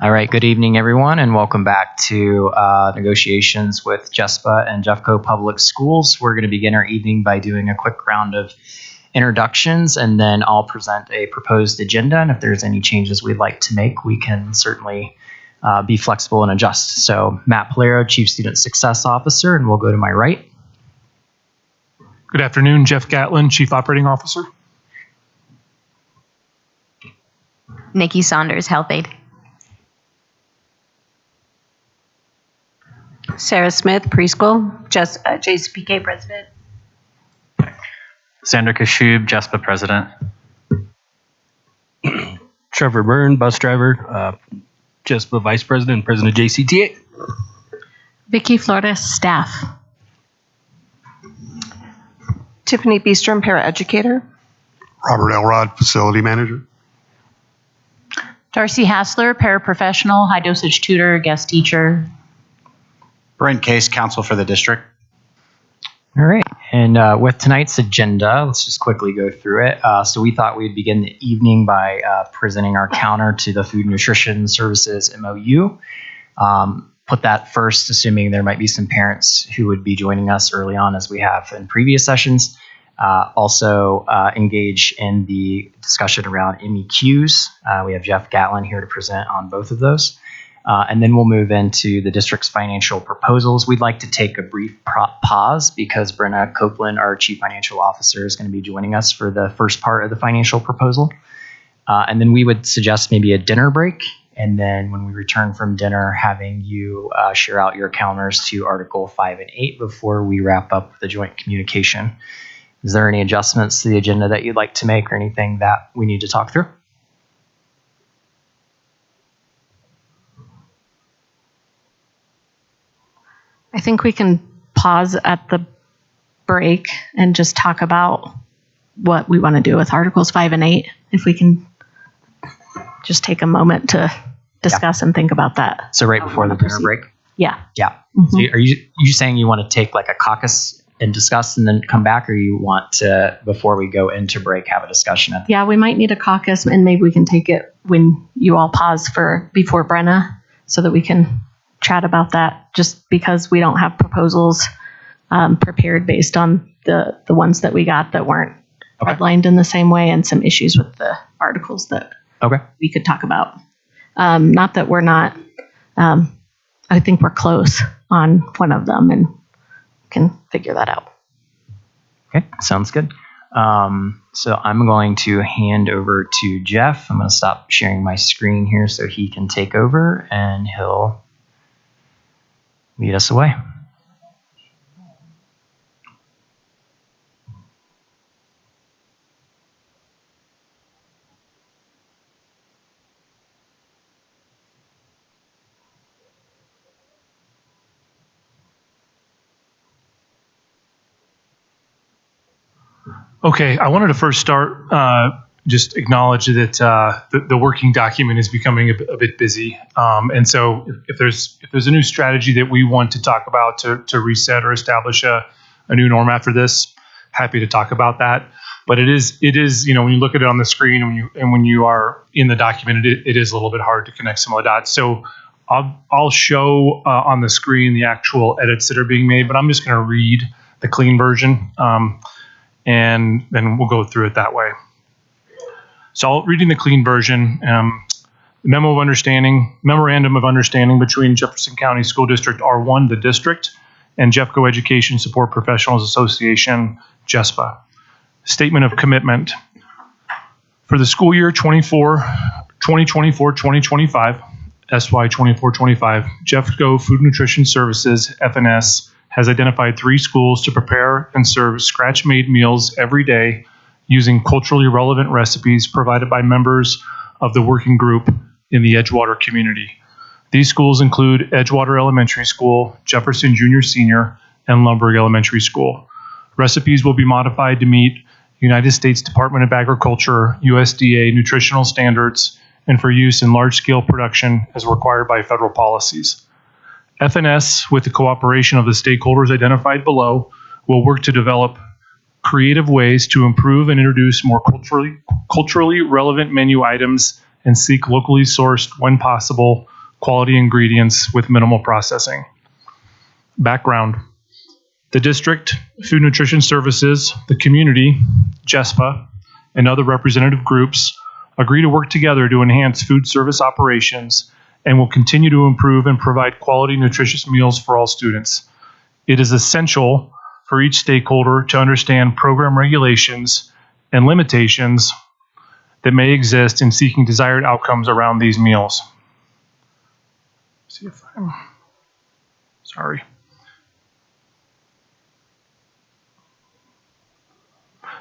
All right, good evening, everyone, and welcome back to negotiations with Jespa and Jeffco Public Schools. We're going to begin our evening by doing a quick round of introductions, and then I'll present a proposed agenda. And if there's any changes we'd like to make, we can certainly be flexible and adjust. So Matt Polero, Chief Student Success Officer, and we'll go to my right. Good afternoon, Jeff Gatlin, Chief Operating Officer. Nikki Saunders, Health Aide. Sarah Smith, Preschool, JCPK President. Sandra Kashub, Jespa President. Trevor Byrne, Bus Driver, Jespa Vice President, President of JCTA. Vicky Flores, Staff. Tiffany Beestrom, Paraeducator. Robert Elrod, Facility Manager. Darcy Hassler, Paraprofessional, High Dosage Tutor, Guest Teacher. Brent Case, Counsel for the District. All right, and with tonight's agenda, let's just quickly go through it. So we thought we'd begin the evening by presenting our counter to the Food Nutrition Services MOU. Put that first, assuming there might be some parents who would be joining us early on as we have in previous sessions. Also engage in the discussion around MEQs. We have Jeff Gatlin here to present on both of those. And then we'll move into the district's financial proposals. We'd like to take a brief pause because Brenna Copeland, our Chief Financial Officer, is going to be joining us for the first part of the financial proposal. And then we would suggest maybe a dinner break. And then when we return from dinner, having you share out your counters to Article 5 and 8 before we wrap up the joint communication. Is there any adjustments to the agenda that you'd like to make or anything that we need to talk through? I think we can pause at the break and just talk about what we want to do with Articles 5 and 8. If we can just take a moment to discuss and think about that. So right before the dinner break? Yeah. Yeah. Mm-hmm. So are you saying you want to take like a caucus and discuss and then come back, or you want to, before we go into break, have a discussion? Yeah, we might need a caucus, and maybe we can take it when you all pause before Brenna so that we can chat about that, just because we don't have proposals prepared based on the ones that we got that weren't redlined in the same way, and some issues with the articles that we could talk about. Not that we're not, I think we're close on one of them and can figure that out. Okay, sounds good. So I'm going to hand over to Jeff. I'm going to stop sharing my screen here so he can take over, and he'll lead us away. Okay, I wanted to first start, just acknowledge that the working document is becoming a bit busy. And so if there's a new strategy that we want to talk about to reset or establish a new norm after this, happy to talk about that. But it is, when you look at it on the screen and when you are in the document, it is a little bit hard to connect some of the dots. So I'll show on the screen the actual edits that are being made, but I'm just going to read the clean version. And then we'll go through it that way. So reading the clean version, memorandum of understanding between Jefferson County School District R1, the district, and Jeffco Education Support Professionals Association, Jespa. Statement of commitment. For the school year 2024-2025, SY 24-25, Jeffco Food Nutrition Services, FNS, has identified 3 schools to prepare and serve scratch-made meals every day using culturally relevant recipes provided by members of the working group in the Edgewater community. These schools include Edgewater Elementary School, Jefferson Junior Senior, and Lumberg Elementary School. Recipes will be modified to meet United States Department of Agriculture, USDA nutritional standards, and for use in large-scale production as required by federal policies. FNS, with the cooperation of the stakeholders identified below, will work to develop creative ways to improve and introduce more culturally relevant menu items and seek locally sourced, when possible, quality ingredients with minimal processing. Background: the district, Food Nutrition Services, the community, Jespa, and other representative groups agree to work together to enhance food service operations and will continue to improve and provide quality, nutritious meals for all students. It is essential for each stakeholder to understand program regulations and limitations that may exist in seeking desired outcomes around these meals. See if I'm sorry.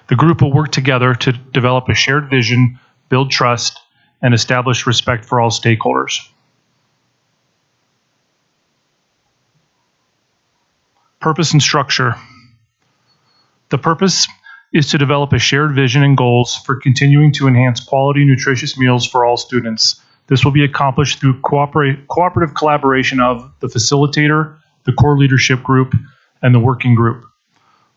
The group will work together to develop a shared vision, build trust, and establish respect for all stakeholders. Purpose and structure. The purpose is to develop a shared vision and goals for continuing to enhance quality, nutritious meals for all students. This will be accomplished through cooperative collaboration of the facilitator, the core leadership group, and the working group.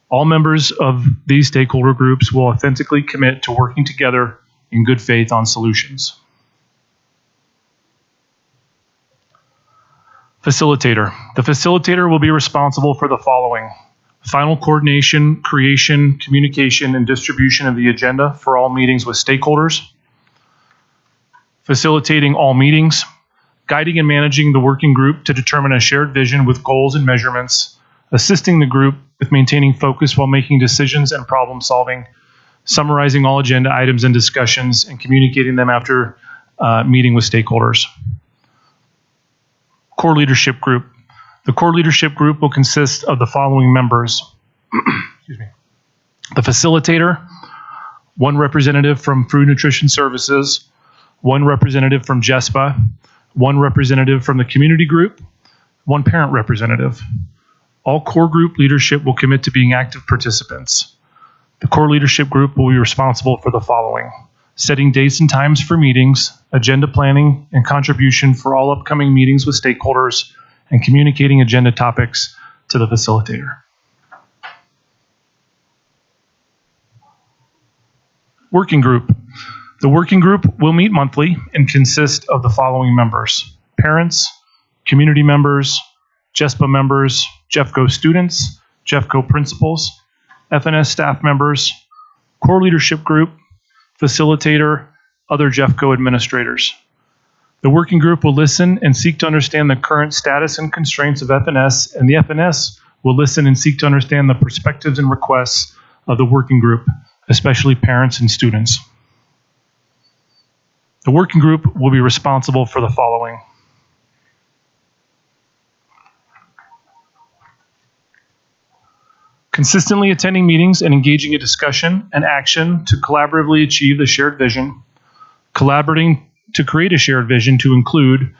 All members of these stakeholder groups will authentically commit to working together in good faith on solutions. Facilitator. The facilitator will be responsible for the following: final coordination, creation, communication, and distribution of the agenda for all meetings with stakeholders, facilitating all meetings, guiding and managing the working group to determine a shared vision with goals and measurements, assisting the group with maintaining focus while making decisions and problem solving, summarizing all agenda items and discussions, and communicating them after meeting with stakeholders. Core leadership group. The core leadership group will consist of the following members. Excuse me. The facilitator, one representative from Food Nutrition Services, one representative from Jespa, one representative from the community group, one parent representative. All core group leadership will commit to being active participants. The core leadership group will be responsible for the following: setting dates and times for meetings, agenda planning and contribution for all upcoming meetings with stakeholders, and communicating agenda topics to the facilitator. Working group. The working group will meet monthly and consist of the following members: parents, community members, Jespa members, JEFCO students, JEFCO principals, FNS staff members, core leadership group, facilitator, other JEFCO administrators. The working group will listen and seek to understand the current status and constraints of FNS, and the FNS will listen and seek to understand the perspectives and requests of the working group, especially parents and students. The working group will be responsible for the following: consistently attending meetings and engaging in discussion and action to collaboratively achieve the shared vision, collaborating to create a shared vision to include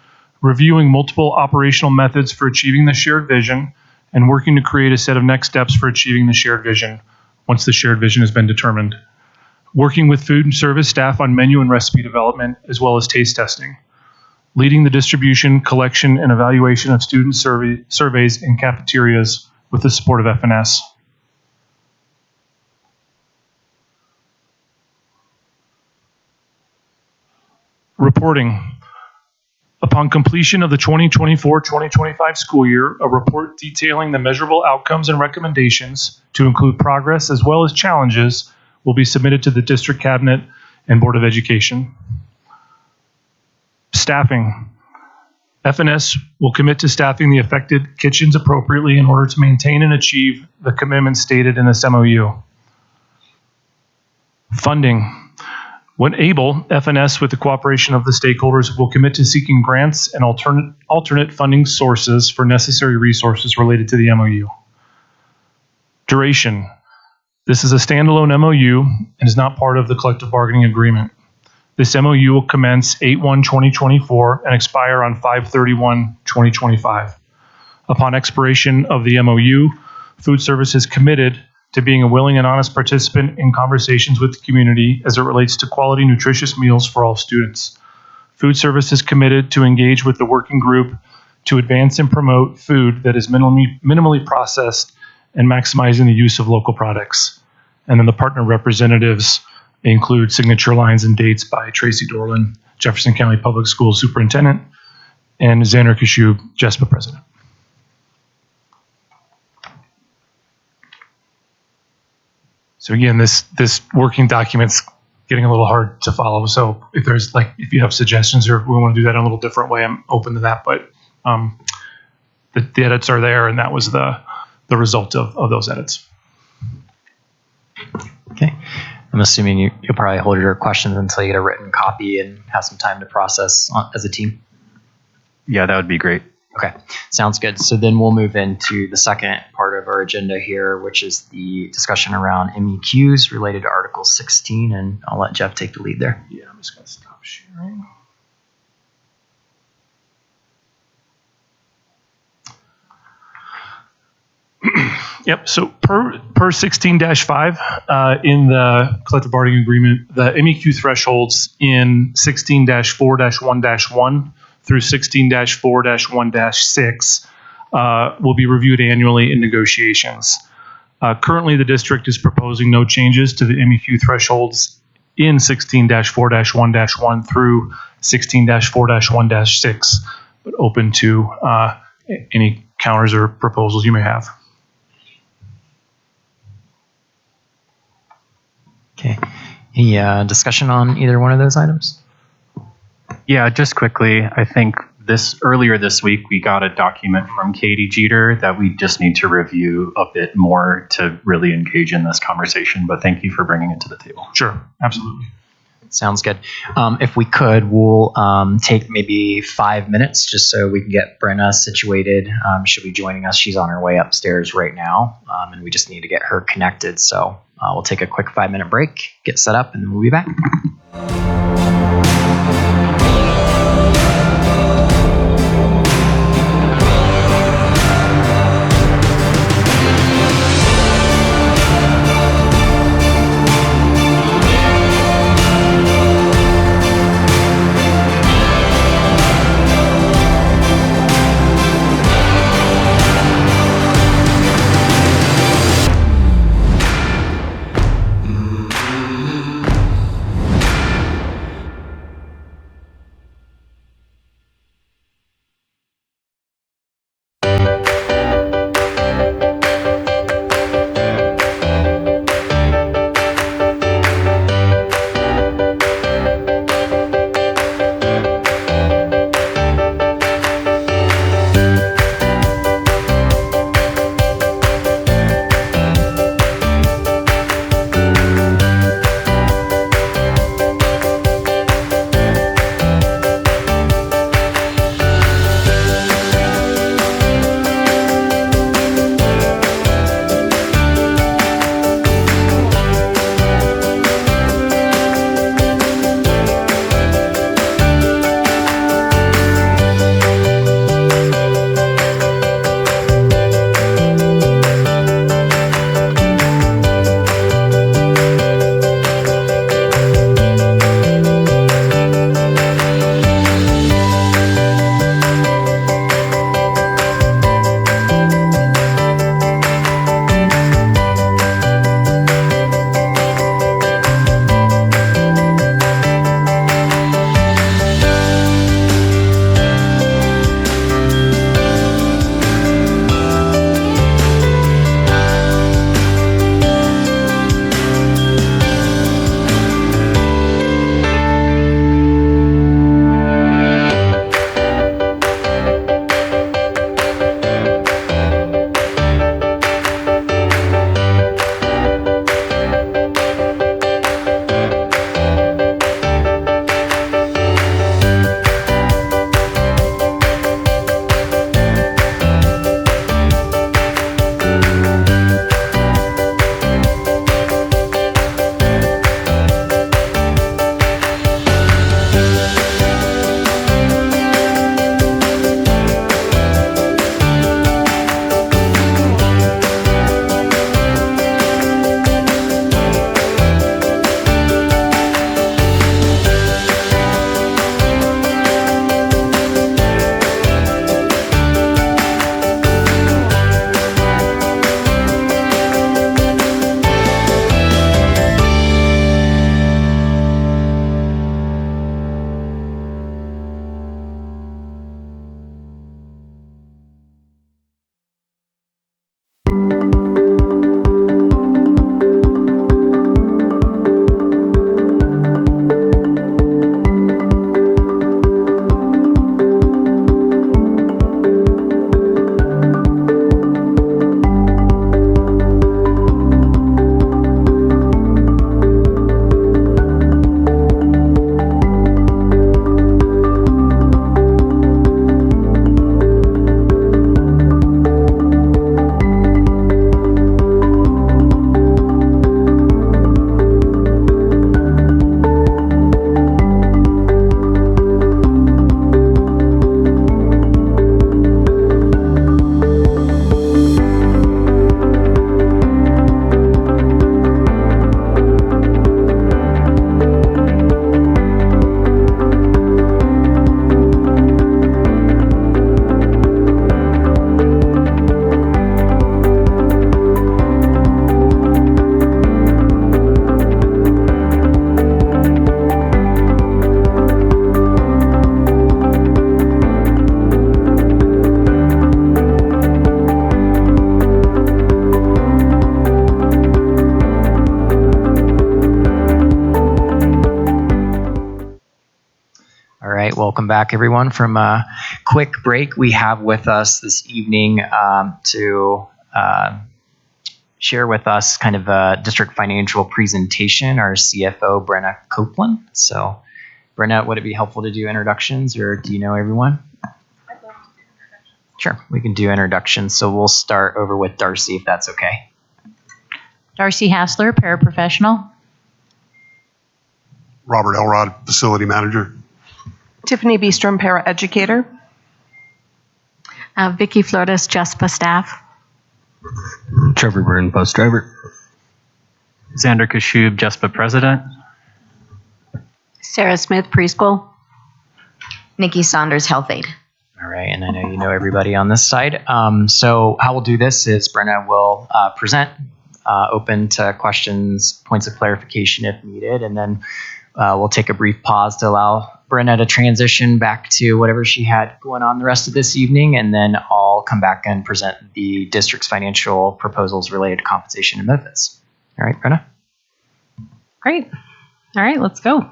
reviewing multiple operational methods for achieving the shared vision, and working to create a set of next steps for achieving the shared vision once the shared vision has been determined. Working with food and service staff on menu and recipe development, as well as taste testing. Leading the distribution, collection, and evaluation of student surveys in cafeterias with the support of FNS. Reporting. Upon completion of the 2024-2025 school year, a report detailing the measurable outcomes and recommendations to include progress as well as challenges will be submitted to the District Cabinet and Board of Education. Staffing. FNS will commit to staffing the affected kitchens appropriately in order to maintain and achieve the commitments stated in this MOU. Funding. When able, FNS, with the cooperation of the stakeholders, will commit to seeking grants and alternate funding sources for necessary resources related to the MOU. Duration. This is a standalone MOU and is not part of the collective bargaining agreement. This MOU will commence 8/1/2024 and expire on 5/31/2025. Upon expiration of the MOU, Food Service is committed to being a willing and honest participant in conversations with the community as it relates to quality, nutritious meals for all students. Food Service is committed to engage with the working group to advance and promote food that is minimally processed and maximizing the use of local products. And then the partner representatives include signature lines and dates by Tracy Dorland, Jefferson County Public Schools Superintendent, and Xander Kashub, Jespa president. So again, this working document's getting a little hard to follow. So if you have suggestions or we want to do that in a little different way, I'm open to that. But the edits are there, and that was the result of those edits. Okay. I'm assuming you'll probably hold your questions until you get a written copy and have some time to process as a team. Yeah, that would be great. Okay, sounds good. So then we'll move into the second part of our agenda here, which is the discussion around MEQs related to Article 16, and I'll let Jeff take the lead there. Yeah, I'm just going to stop sharing. Yep. So per 16-5 in the collective bargaining agreement, the MEQ thresholds in 16-4-1-1 through 16-4-1-6 will be reviewed annually in negotiations. Currently, the district is proposing no changes to the MEQ thresholds in 16-4-1-1 through 16-4-1-6, but open to any counters or proposals you may have. Okay. Any discussion on either one of those items? Yeah, just quickly, I think earlier this week we got a document from Katie Jeter that we just need to review a bit more to really engage in this conversation. But thank you for bringing it to the table. Sure, absolutely. Sounds good. If we could, we'll take maybe 5 minutes just so we can get Brenna situated. She'll be joining us. She's on her way upstairs right now, and we just need to get her connected. So we'll take a quick 5-minute break, get set up, and we'll be back. welcome back everyone from a quick break. We have with us this evening to share with us kind of a district financial presentation, our CFO, Brenna Copeland. So Brenna, would it be helpful to do introductions, or do you know everyone? I'd love to do introductions. Sure, we can do introductions. So we'll start over with Darcy, if that's okay. Darcy Hassler, paraprofessional. Robert Elrod, facility manager. Tiffany Beestrom, paraeducator. Vicki Flores, Jespa staff. Trevor Byrne, bus driver. Xander Kashub, Jespa president. Sarah Smith, preschool. Nikki Saunders, health aide. All right, and I know you know everybody on this side. So how we'll do this is Brenna will present, open to questions, points of clarification if needed, and then we'll take a brief pause to allow Brenna to transition back to whatever she had going on the rest of this evening, and then I'll come back and present the district's financial proposals related to compensation and benefits. All right, Brenna? Great. All right, let's go.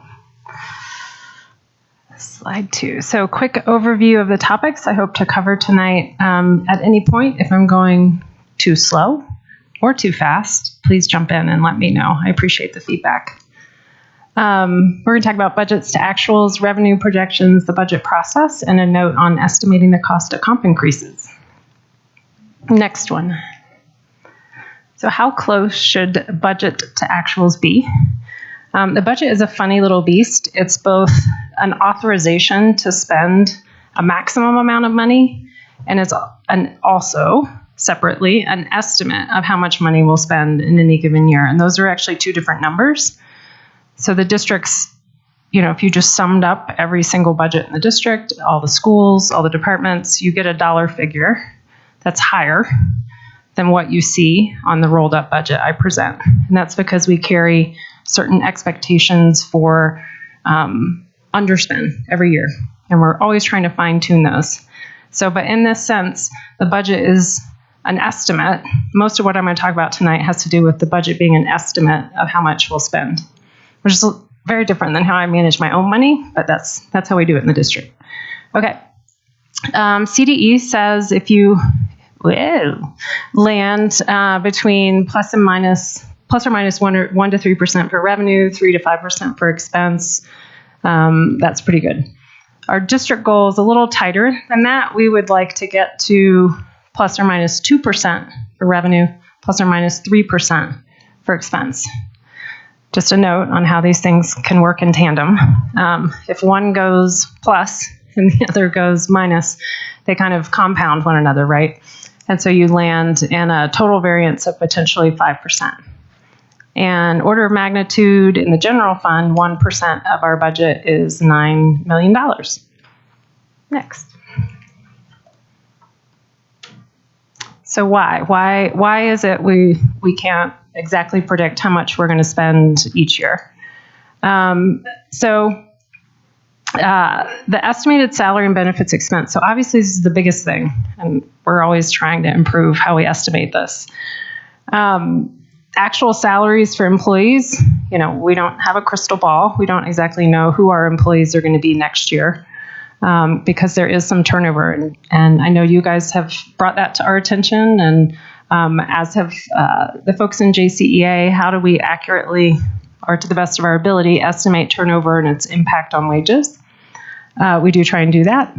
Slide 2. So quick overview of the topics I hope to cover tonight. At any point, if I'm going too slow or too fast, please jump in and let me know. I appreciate the feedback. We're going to talk about budgets to actuals, revenue projections, the budget process, and a note on estimating the cost of comp increases. Next one. So how close should budget to actuals be? The budget is a funny little beast. It's both an authorization to spend a maximum amount of money, and it's also separately an estimate of how much money we'll spend in any given year. And those are actually two different numbers. So the districts, if you just summed up every single budget in the district, all the schools, all the departments, you get a dollar figure that's higher than what you see on the rolled up budget I present. And that's because we carry certain expectations for underspend every year. And we're always trying to fine tune those. So, but in this sense, the budget is an estimate. Most of what I'm going to talk about tonight has to do with the budget being an estimate of how much we'll spend, which is very different than how I manage my own money, but that's how we do it in the district. Okay. CDE says if you land between plus or minus 1 to 3% for revenue, 3 to 5% for expense, that's pretty good. Our district goal is a little tighter than that. We would like to get to plus or minus 2% for revenue, plus or minus 3% for expense. Just a note on how these things can work in tandem. If one goes plus and the other goes minus, they kind of compound one another, right? And so you land in a total variance of potentially 5%. And order of magnitude in the general fund, 1% of our budget is $9 million. Next. So why is it we can't exactly predict how much we're going to spend each year? The estimated salary and benefits expense. So obviously this is the biggest thing, and we're always trying to improve how we estimate this. Actual salaries for employees, we don't have a crystal ball. We don't exactly know who our employees are going to be next year because there is some turnover. And I know you guys have brought that to our attention, and as have the folks in JCEA. How do we accurately, or to the best of our ability, estimate turnover and its impact on wages? We do try and do that.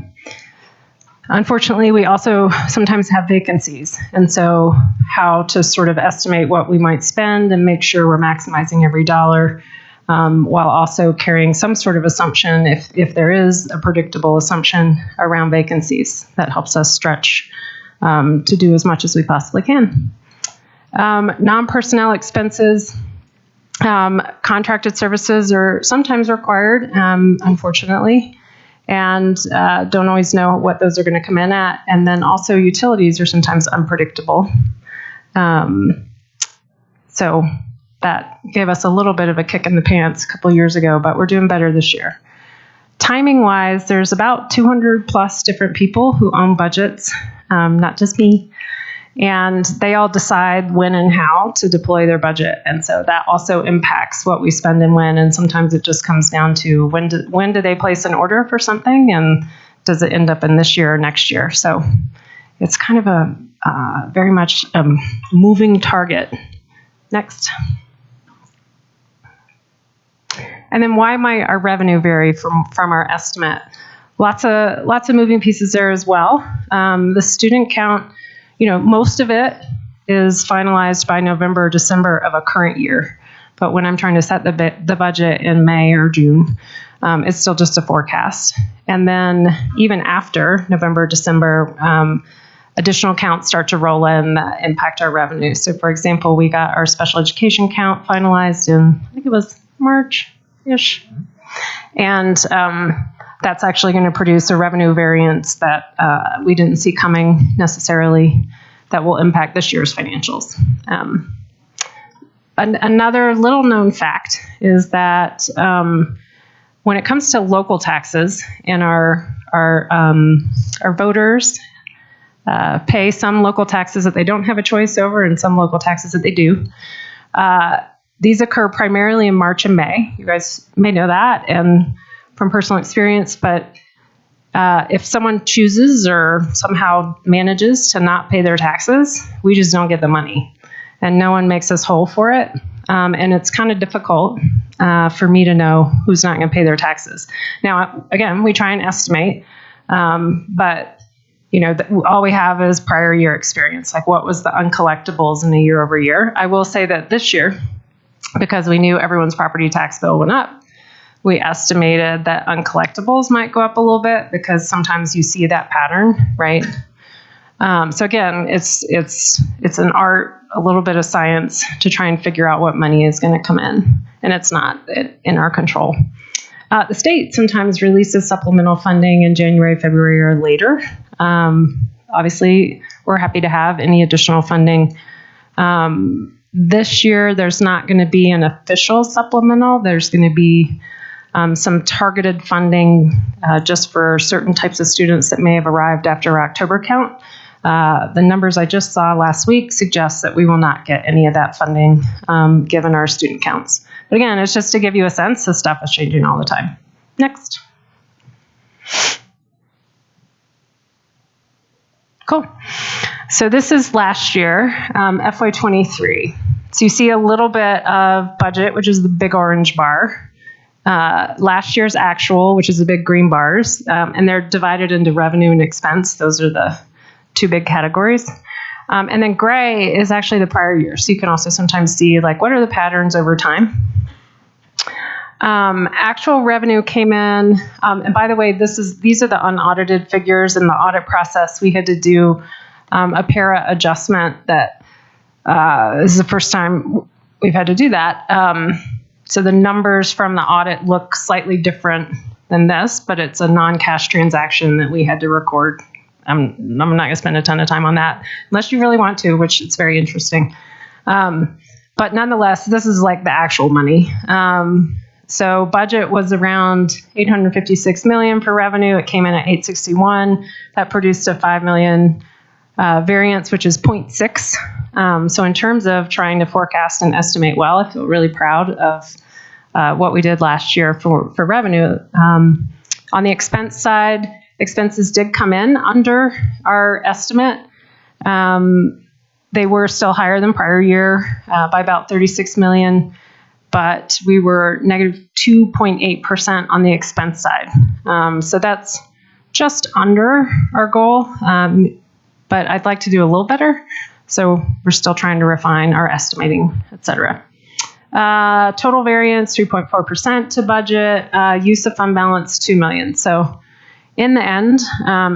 Unfortunately, we also sometimes have vacancies. And so how to sort of estimate what we might spend and make sure we're maximizing every dollar while also carrying some sort of assumption if there is a predictable assumption around vacancies. That helps us stretch to do as much as we possibly can. Non-personnel expenses. Contracted services are sometimes required, unfortunately, and don't always know what those are going to come in at. And then also utilities are sometimes unpredictable. So that gave us a little bit of a kick in the pants a couple years ago, but we're doing better this year. Timing wise, there's about 200 plus different people who own budgets, not just me. And they all decide when and how to deploy their budget. And so that also impacts what we spend and when. And sometimes it just comes down to when do they place an order for something, and does it end up in this year or next year? So it's kind of a very much a moving target. Next. And then why might our revenue vary from our estimate? Lots of moving pieces there as well. The student count, most of it is finalized by November or December of a current year. But when I'm trying to set the budget in May or June, it's still just a forecast. And then even after November, December, additional counts start to roll in that impact our revenue. So for example, we got our special education count finalized in, I think it was March-ish. And that's actually going to produce a revenue variance that we didn't see coming necessarily that will impact this year's financials. Another little known fact is that when it comes to local taxes, and our voters pay some local taxes that they don't have a choice over and some local taxes that they do. These occur primarily in March and May. You guys may know that and from personal experience, but if someone chooses or somehow manages to not pay their taxes, we just don't get the money. And no one makes us whole for it. And it's kind of difficult for me to know who's not going to pay their taxes. Now, again, we try and estimate, but all we have is prior year experience. Like, what was the uncollectibles in a year over year? I will say that this year, because we knew everyone's property tax bill went up, we estimated that uncollectibles might go up a little bit because sometimes you see that pattern, right? So again, it's an art, a little bit of science to try and figure out what money is going to come in, and it's not in our control. The state sometimes releases supplemental funding in January, February, or later. Obviously, we're happy to have any additional funding. This year, there's not going to be an official supplemental. There's going to be some targeted funding just for certain types of students that may have arrived after October count. The numbers I just saw last week suggest that we will not get any of that funding given our student counts. But again, it's just to give you a sense, this stuff is changing all the time. Next. Cool. So this is last year, FY23. So you see a little bit of budget, which is the big orange bar. Last year's actual, which is the big green bars, and they're divided into revenue and expense. Those are the two big categories. And then gray is actually the prior year. So you can also sometimes see, like, what are the patterns over time? Actual revenue came in, and by the way, these are the unaudited figures. In the audit process, we had to do a para adjustment that this is the first time we've had to do that. So the numbers from the audit look slightly different than this, but it's a non-cash transaction that we had to record. I'm not going to spend a ton of time on that, unless you really want to, which it's very interesting. But nonetheless, this is like the actual money. So budget was around $856 million for revenue. It came in at $861. That produced a $5 million variance, which is 0.6. So in terms of trying to forecast and estimate well, I feel really proud of what we did last year for revenue. On the expense side, expenses did come in under our estimate. They were still higher than prior year by about $36 million, but we were negative 2.8% on the expense side. So that's just under our goal, but I'd like to do a little better. So we're still trying to refine our estimating, et cetera. Total variance, 3.4% to budget. Use of fund balance, $2 million. So in the end,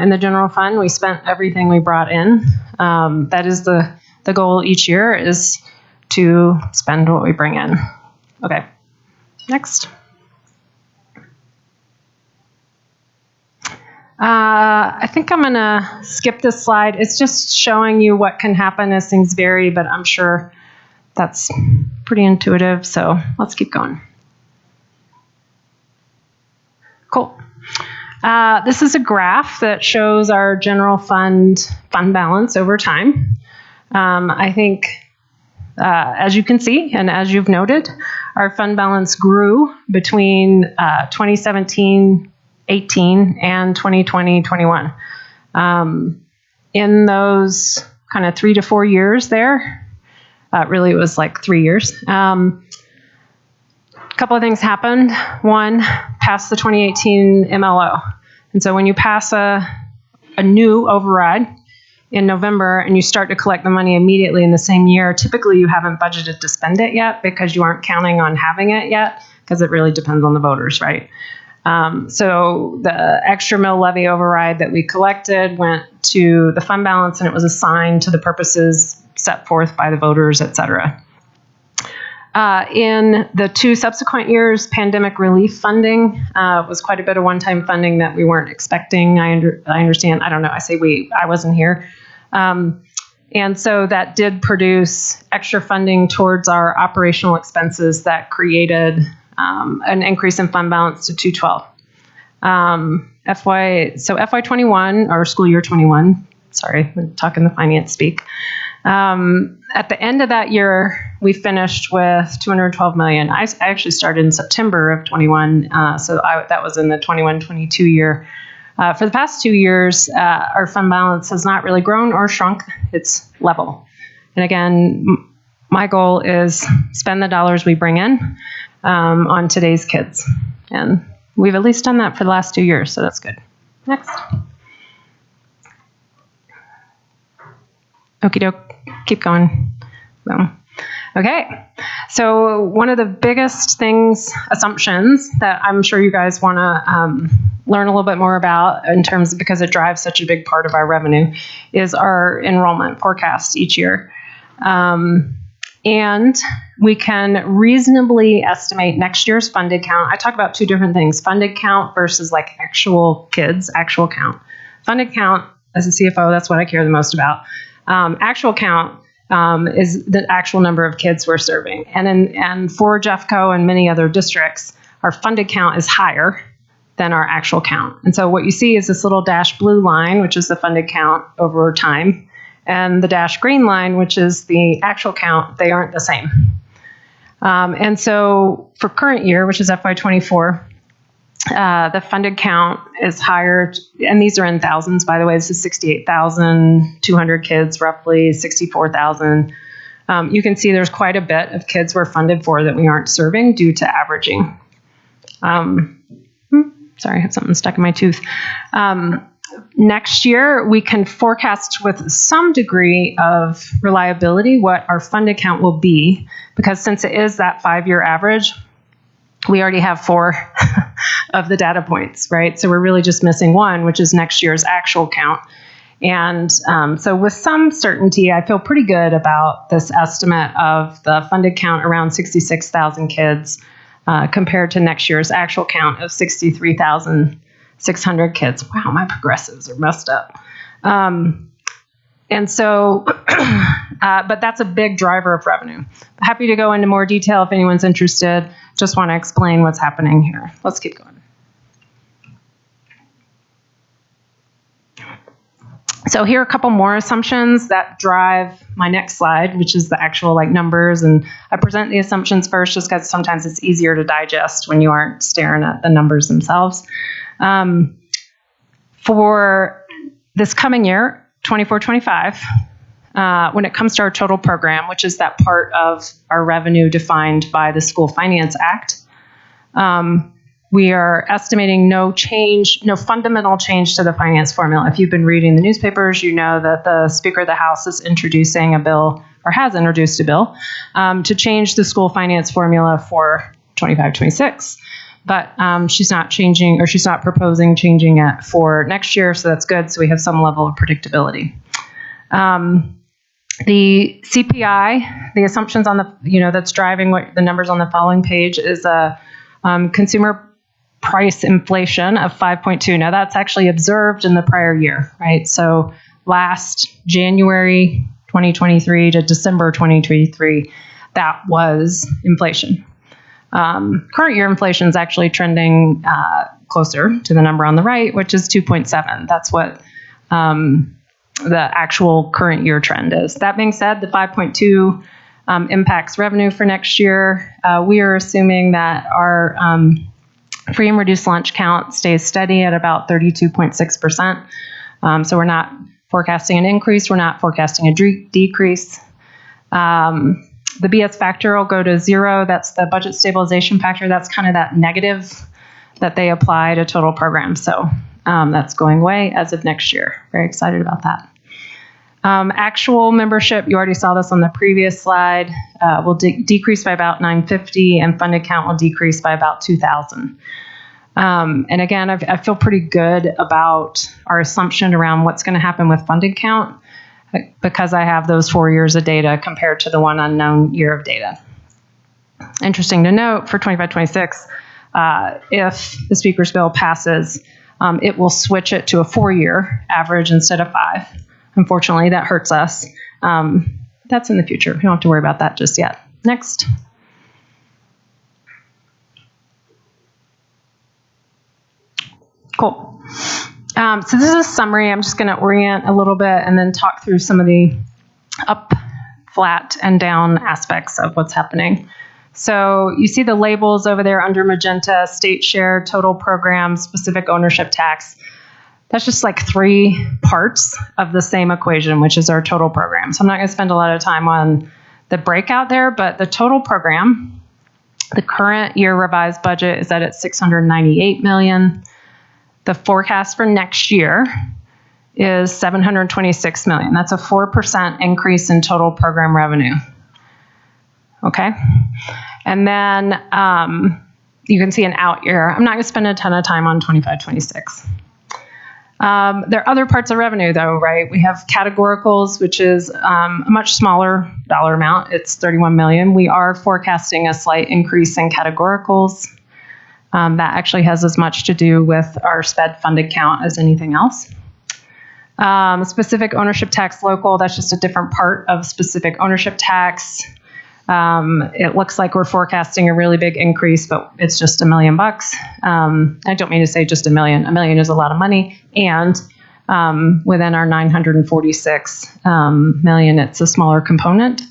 in the general fund, we spent everything we brought in. That is the goal each year, is to spend what we bring in. Okay, next. I think I'm going to skip this slide. It's just showing you what can happen as things vary, but I'm sure that's pretty intuitive, so let's keep going. Cool. This is a graph that shows our general fund balance over time. I think, as you can see, and as you've noted, our fund balance grew between 2017-18 and 2020-21. In those kind of 3 to 4 years there, really it was like 3 years. A couple of things happened. One, passed the 2018 MLO. And so when you pass a new override in November and you start to collect the money immediately in the same year, typically you haven't budgeted to spend it yet because you aren't counting on having it yet, because it really depends on the voters, right? So the extra mill levy override that we collected went to the fund balance and it was assigned to the purposes set forth by the voters, et cetera. In the 2 subsequent years, pandemic relief funding was quite a bit of one-time funding that we weren't expecting. I understand. I don't know. I say we. I wasn't here. And so that did produce extra funding towards our operational expenses that created an increase in fund balance to 212. FY21 or school year 21. Sorry, I'm talking the finance speak. At the end of that year, we finished with $212 million. I actually started in September of 21, so that was in the 21-22 year. For the past 2 years, our fund balance has not really grown or shrunk. It's level. And again, my goal is spend the dollars we bring in on today's kids. And we've at least done that for the last 2 years, so that's good. Next. Okie doke. Keep going. Boom. Okay. So one of the biggest assumptions that I'm sure you guys want to learn a little bit more about in terms of, because it drives such a big part of our revenue, is our enrollment forecast each year. And we can reasonably estimate next year's funded count. I talk about 2 different things, funded count versus like actual kids, actual count. Funded count, as a CFO, that's what I care the most about. Actual count is the actual number of kids we're serving. And for Jeffco and many other districts, our funded count is higher than our actual count. And so what you see is this little dash blue line, which is the funded count over time, and the dash green line, which is the actual count. They aren't the same. And so for current year, which is FY24, the funded count is higher, and these are in thousands, by the way. This is 68,200 kids, roughly 64,000. You can see there's quite a bit of kids we're funded for that we aren't serving due to averaging. Sorry, I have something stuck in my tooth. Next year, we can forecast with some degree of reliability what our funded count will be, because since it is that 5-year average, we already have 4 of the data points, right? So we're really just missing 1, which is next year's actual count. And so with some certainty, I feel pretty good about this estimate of the funded count around 66,000 kids compared to next year's actual count of 63,600 kids. Wow, my progressives are messed up. And so, but that's a big driver of revenue. Happy to go into more detail if anyone's interested. Just want to explain what's happening here. Let's keep going. So here are a couple more assumptions that drive my next slide, which is the actual like numbers. And I present the assumptions first just because sometimes it's easier to digest when you aren't staring at the numbers themselves. For this coming year, 24-25, when it comes to our total program, which is that part of our revenue defined by the School Finance Act, we are estimating no fundamental change to the finance formula. If you've been reading the newspapers, you know that the Speaker of the House is introducing a bill, or has introduced a bill, to change the school finance formula for 25-26. But she's not changing, or she's not proposing changing it for next year, so that's good. So we have some level of predictability. The CPI, the assumptions on the, that's driving what the numbers on the following page is a consumer price inflation of 5.2. Now that's actually observed in the prior year, right? So last January 2023 to December 2023, that was inflation. Current year inflation is actually trending closer to the number on the right, which is 2.7. That's what the actual current year trend is. That being said, the 5.2 impacts revenue for next year. We are assuming that our free and reduced lunch count stays steady at about 32.6%. So we're not forecasting an increase. We're not forecasting a decrease. The BS factor will go to 0. That's the budget stabilization factor. That's kind of that negative that they apply to total programs. So that's going away as of next year. Very excited about that. Actual membership, you already saw this on the previous slide, will decrease by about 950, and funded count will decrease by about 2,000. And again, I feel pretty good about our assumption around what's going to happen with funded count because I have those 4 years of data compared to the one unknown year of data. Interesting to note for 25-26, if the speaker's bill passes, it will switch it to a 4-year average instead of 5. Unfortunately, that hurts us. That's in the future. We don't have to worry about that just yet. Next. Cool. So this is a summary. I'm just going to orient a little bit and then talk through some of the up, flat, and down aspects of what's happening. So you see the labels over there under magenta: state share, total program, specific ownership tax. That's just like 3 parts of the same equation, which is our total program. So I'm not going to spend a lot of time on the breakout there, but the total program, the current year revised budget is at $698 million. The forecast for next year is $726 million. That's a 4% increase in total program revenue. Okay. And then you can see an out year. I'm not going to spend a ton of time on 25-26. There are other parts of revenue, though, right? We have categoricals, which is a much smaller dollar amount. It's $31 million. We are forecasting a slight increase in categoricals. That actually has as much to do with our SPED funded count as anything else. Specific ownership tax local, that's just a different part of specific ownership tax. It looks like we're forecasting a really big increase, but it's just $1 million. I don't mean to say just $1 million. $1 million is a lot of money. And within our $946 million, it's a smaller component.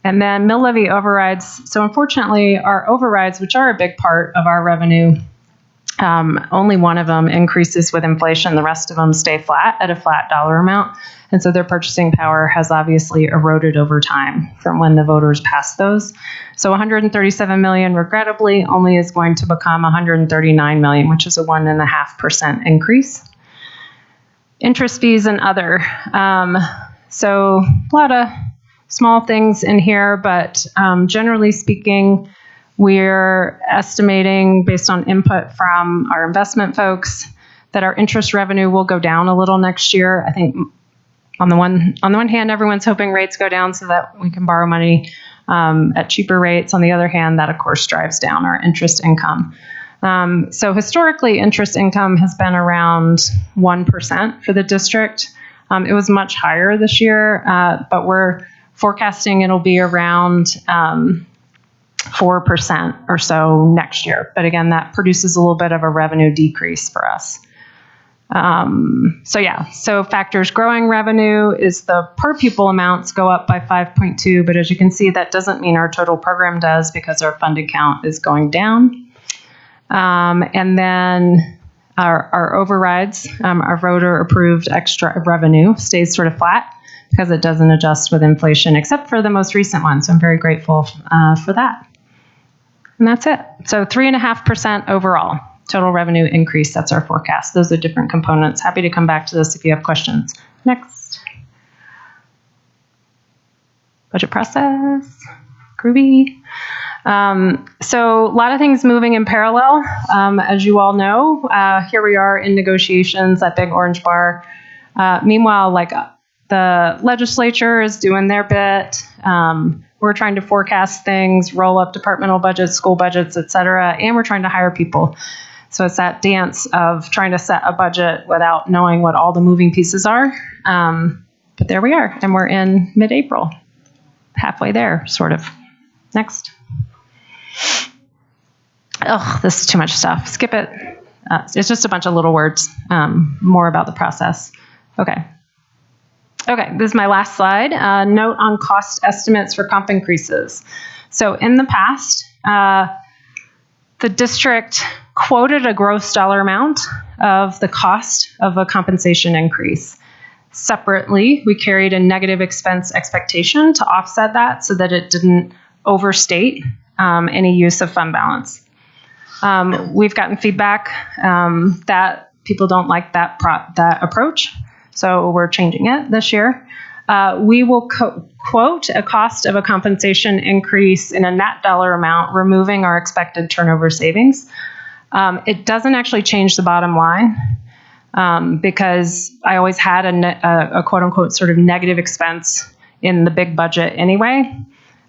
And then mill levy overrides. So unfortunately, our overrides, which are a big part of our revenue, only one of them increases with inflation. The rest of them stay flat at a flat dollar amount. And so their purchasing power has obviously eroded over time from when the voters passed those. So $137 million, regrettably, only is going to become $139 million, which is a 1.5% increase. Interest fees and other. So a lot of small things in here, but generally speaking, we're estimating, based on input from our investment folks, that our interest revenue will go down a little next year. I think on the one hand, everyone's hoping rates go down so that we can borrow money at cheaper rates. On the other hand, that of course drives down our interest income. So historically, interest income has been around 1% for the district. It was much higher this year, but we're forecasting it'll be around 4% or so next year. But again, that produces a little bit of a revenue decrease for us. So factors growing revenue is the per pupil amounts go up by 5.2, but as you can see, that doesn't mean our total program does because our funded count is going down. And then our overrides, our voter approved extra revenue stays sort of flat because it doesn't adjust with inflation, except for the most recent one. So I'm very grateful for that. And that's it. So 3.5% overall total revenue increase. That's our forecast. Those are different components. Happy to come back to this if you have questions. Next. Budget process. Groovy. So a lot of things moving in parallel. As you all know, here we are in negotiations, that big orange bar. Meanwhile, the legislature is doing their bit. We're trying to forecast things, roll up departmental budgets, school budgets, et cetera, and we're trying to hire people. So it's that dance of trying to set a budget without knowing what all the moving pieces are. But there we are, and we're in mid-April, halfway there, sort of. Next. Oh, this is too much stuff. Skip it. It's just a bunch of little words, more about the process. Okay. Okay, this is my last slide. Note on cost estimates for comp increases. So in the past, the district quoted a gross dollar amount of the cost of a compensation increase. Separately, we carried a negative expense expectation to offset that so that it didn't overstate any use of fund balance. We've gotten feedback that people don't like that approach, so we're changing it this year. We will quote a cost of a compensation increase in a net dollar amount, removing our expected turnover savings. It doesn't actually change the bottom line because I always had a quote unquote sort of negative expense in the big budget anyway.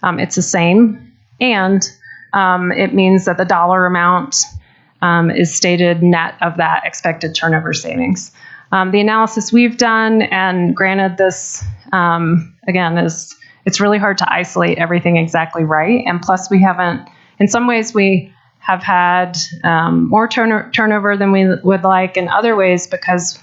It's the same, and it means that the dollar amount is stated net of that expected turnover savings. The analysis we've done, and granted this, again, it's really hard to isolate everything exactly right. And plus we haven't, in some ways we have had more turnover than we would like in other ways because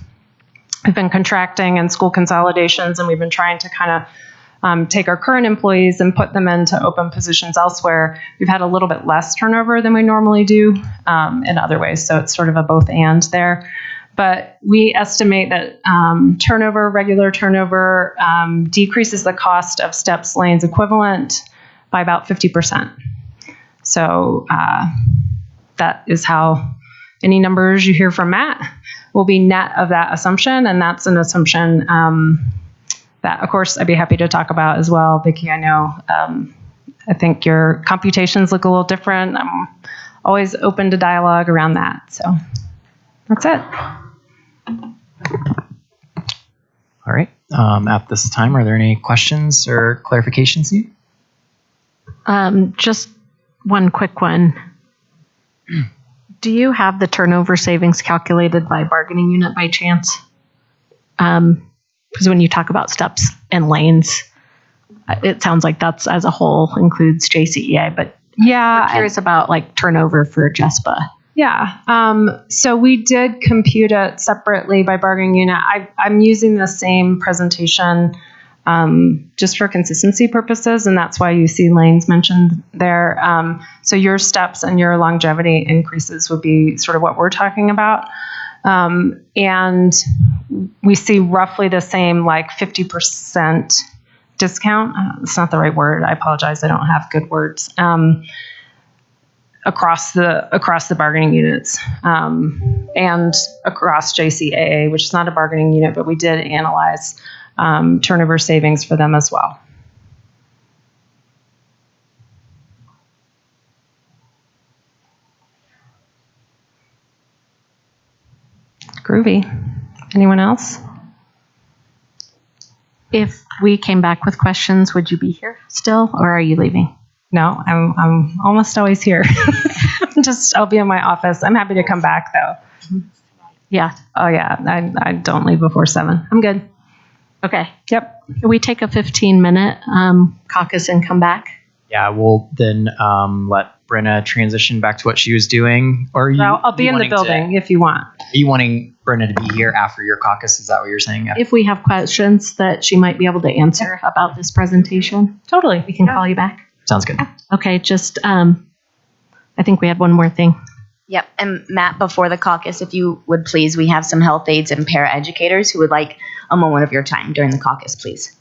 we've been contracting and school consolidations, and we've been trying to kind of take our current employees and put them into open positions elsewhere. We've had a little bit less turnover than we normally do in other ways. So it's sort of a both and there. But we estimate that regular turnover, decreases the cost of steps lanes equivalent by about 50%. So that is how any numbers you hear from Matt will be net of that assumption. And that's an assumption that, of course, I'd be happy to talk about as well. Vicki, I know, I think your computations look a little different. I'm always open to dialogue around that. So that's it. All right. At this time, are there any questions or clarifications needed? Just one quick one. Do you have the turnover savings calculated by bargaining unit by chance? Because when you talk about steps and lanes, it sounds like that's as a whole includes JCEA, but yeah, I'm curious about like turnover for Jespa. Yeah. So we did compute it separately by bargaining unit. I'm using the same presentation just for consistency purposes, and that's why you see lanes mentioned there. So your steps and your longevity increases would be sort of what we're talking about. And we see roughly the same, like 50% discount. It's not the right word. I apologize. I don't have good words. Across the bargaining units and across JCAA, which is not a bargaining unit, but we did analyze turnover savings for them as well. Groovy. Anyone else? If we came back with questions, would you be here still, or are you leaving? No, I'm almost always here. I'll be in my office. I'm happy to come back though. Yeah. Oh yeah, I don't leave before 7. I'm good. Okay. Yep. Can we take a 15-minute caucus and come back? Yeah, we'll then let Brenna transition back to what she was doing. Or I'll be in the building if you want. Are you wanting Brenna to be here after your caucus? Is that what you're saying? If we have questions that she might be able to answer about this presentation, totally, we can call you back. Sounds good. Okay, just I think we had one more thing. Yep. And Matt, before the caucus, if you would please, we have some health aides and paraeducators who would like a moment of your time during the caucus, please.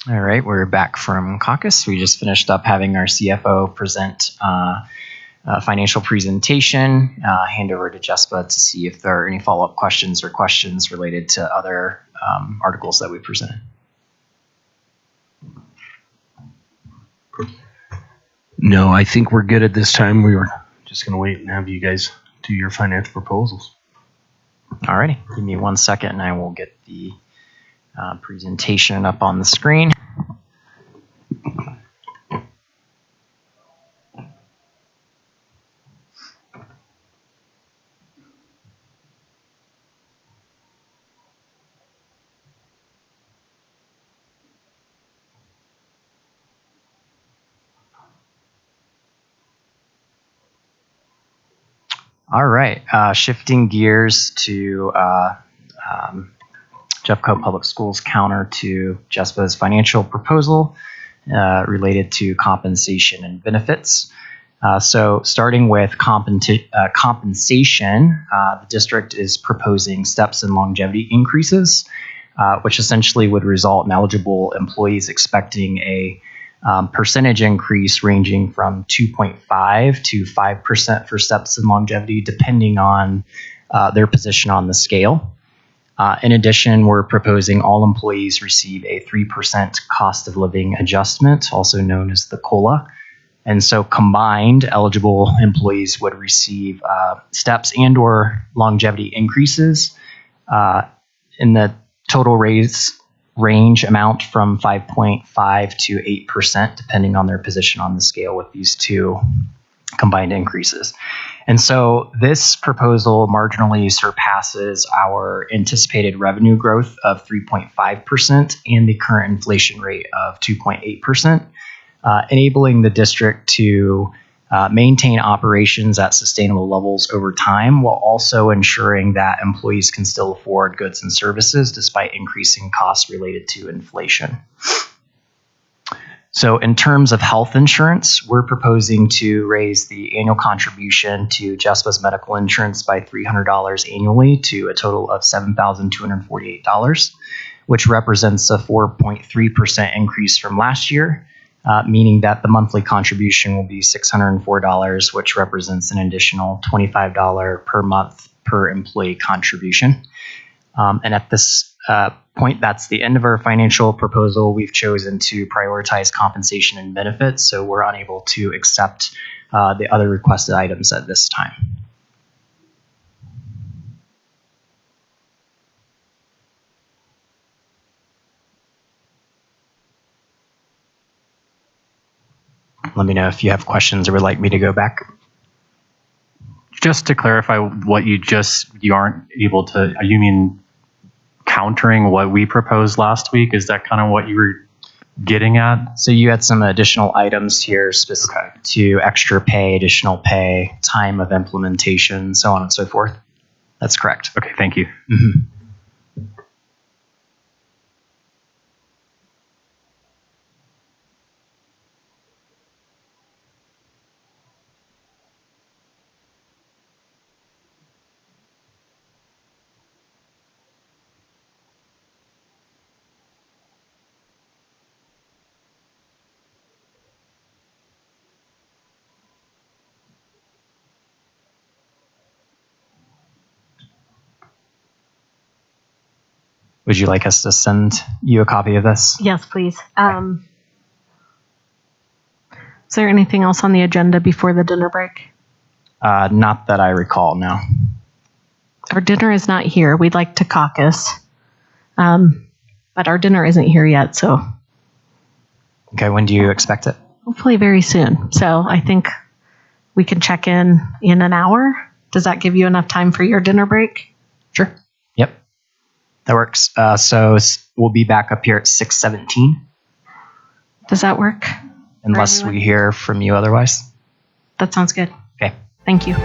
All right, we're back from caucus. We just finished up having our CFO present a financial presentation. Hand over to Jespa to see if there are any follow-up questions or questions related to other articles that we presented. No, I think we're good at this time. We were just going to wait and have you guys do your financial proposals. All righty, give me 1 second and I will get the presentation up on the screen. All right, shifting gears to Jeffco Public Schools counter to Jespa's financial proposal related to compensation and benefits. So starting with compensation, the district is proposing steps in longevity increases, which essentially would result in eligible employees expecting a percentage increase ranging from 2.5 to 5% for steps in longevity, depending on their position on the scale. In addition, we're proposing all employees receive a 3% cost of living adjustment, also known as the COLA. And so combined, eligible employees would receive steps and or longevity increases in the total range amount from 5.5 to 8%, depending on their position on the scale with these two combined increases. And so this proposal marginally surpasses our anticipated revenue growth of 3.5% and the current inflation rate of 2.8%, enabling the district to maintain operations at sustainable levels over time, while also ensuring that employees can still afford goods and services despite increasing costs related to inflation. So in terms of health insurance, we're proposing to raise the annual contribution to Jespa's medical insurance by $300 annually to a total of $7,248, which represents a 4.3% increase from last year. Meaning that the monthly contribution will be $604, which represents an additional $25 per month per employee contribution. And at this point, that's the end of our financial proposal. We've chosen to prioritize compensation and benefits, so we're unable to accept the other requested items at this time. Let me know if you have questions or would like me to go back. Just to clarify what you aren't able to, you mean countering what we proposed last week? Is that kind of what you were getting at? So you had some additional items here specific to extra pay, additional pay, time of implementation, so on and so forth. That's correct. Okay, thank you. Mm-hmm. Would you like us to send you a copy of this? Yes, please. Is there anything else on the agenda before the dinner break? Not that I recall, no. Our dinner is not here. We'd like to caucus, but our dinner isn't here yet, so Okay, when do you expect it? hopefully very soon. So I think we can check in an hour. Does that give you enough time for your dinner break? Sure. Yep. That works. So we'll be back up here at 6:17. Does that work? Unless we hear from you otherwise. That sounds good. Okay. Thank you.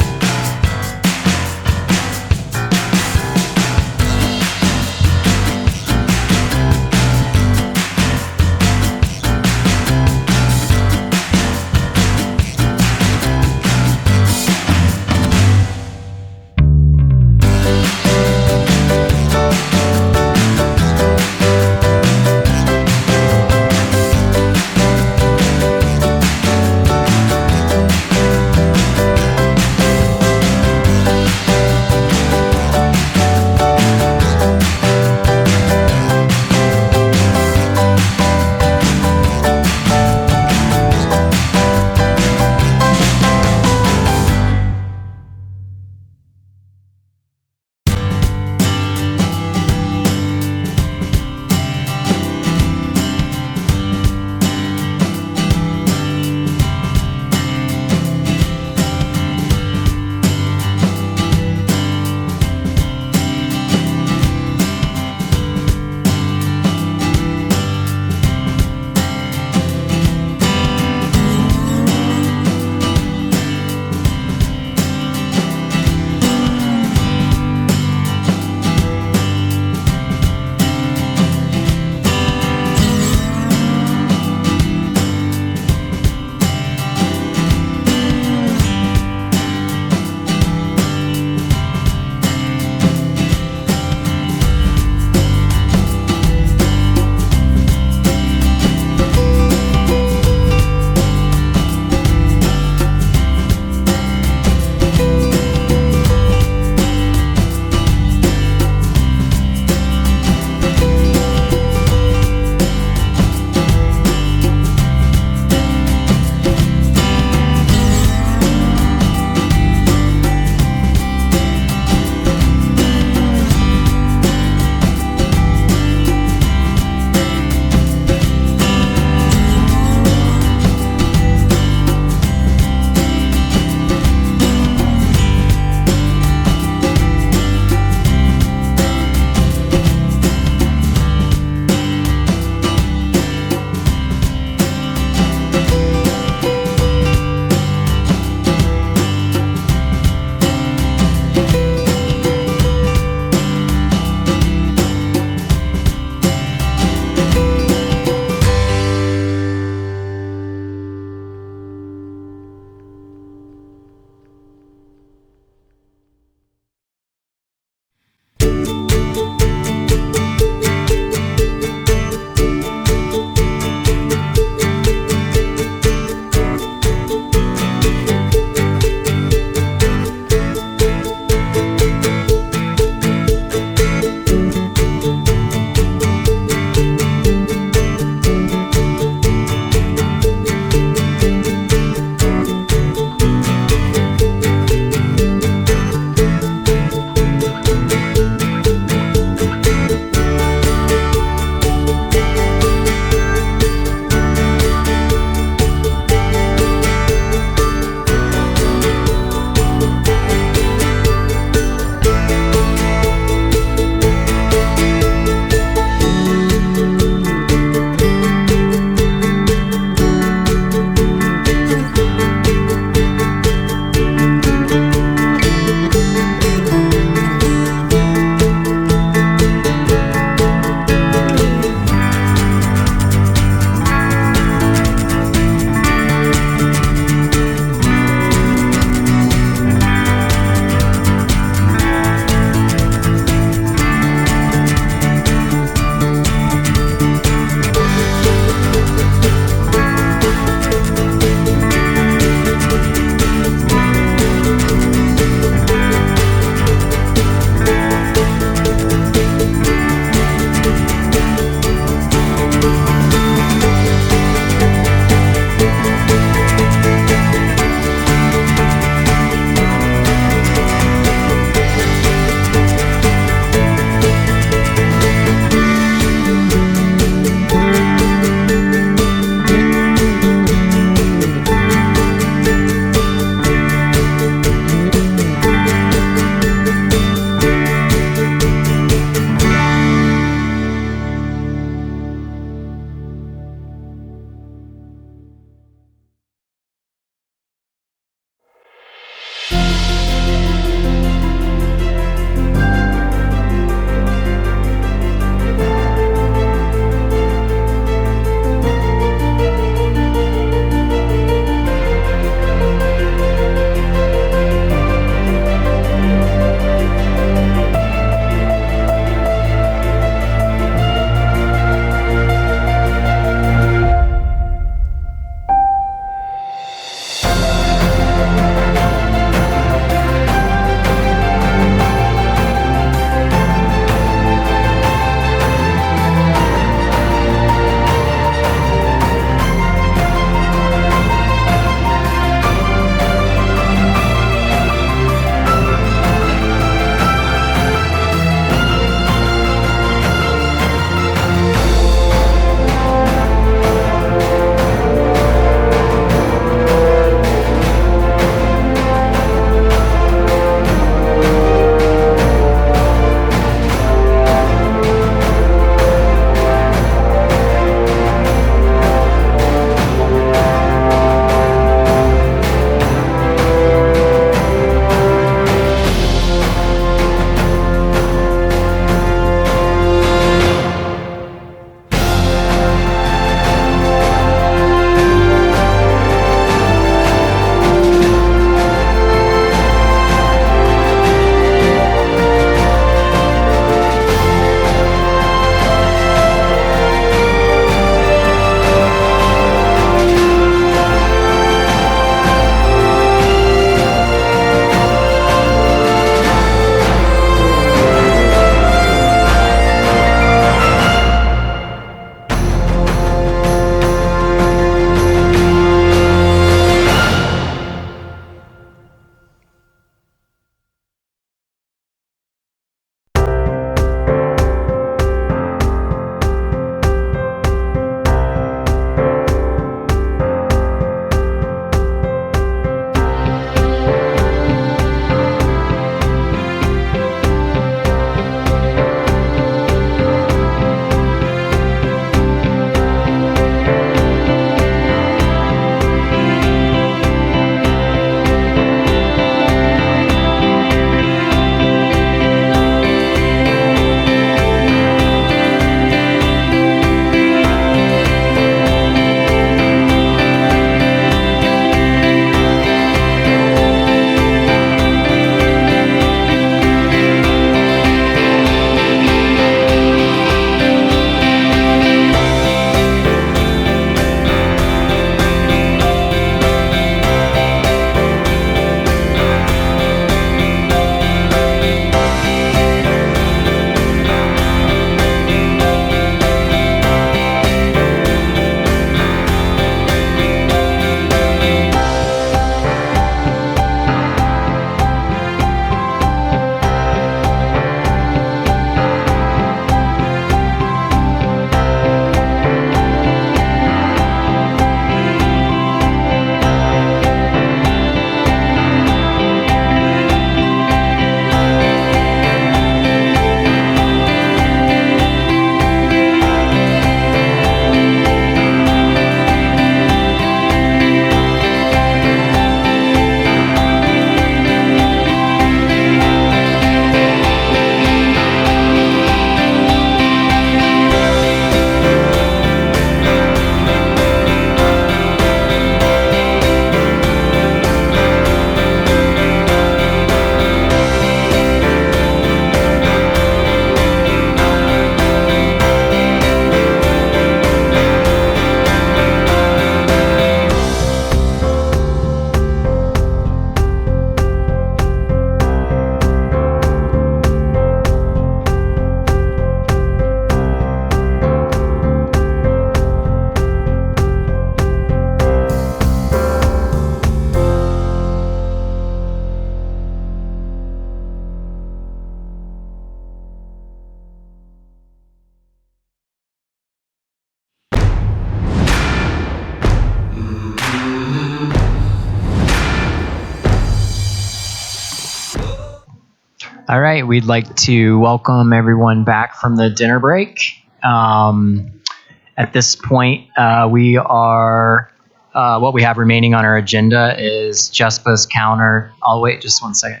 All right, we'd like to welcome everyone back from the dinner break. At this point, we are, what we have remaining on our agenda is Jespa's counter. I'll wait just 1 second.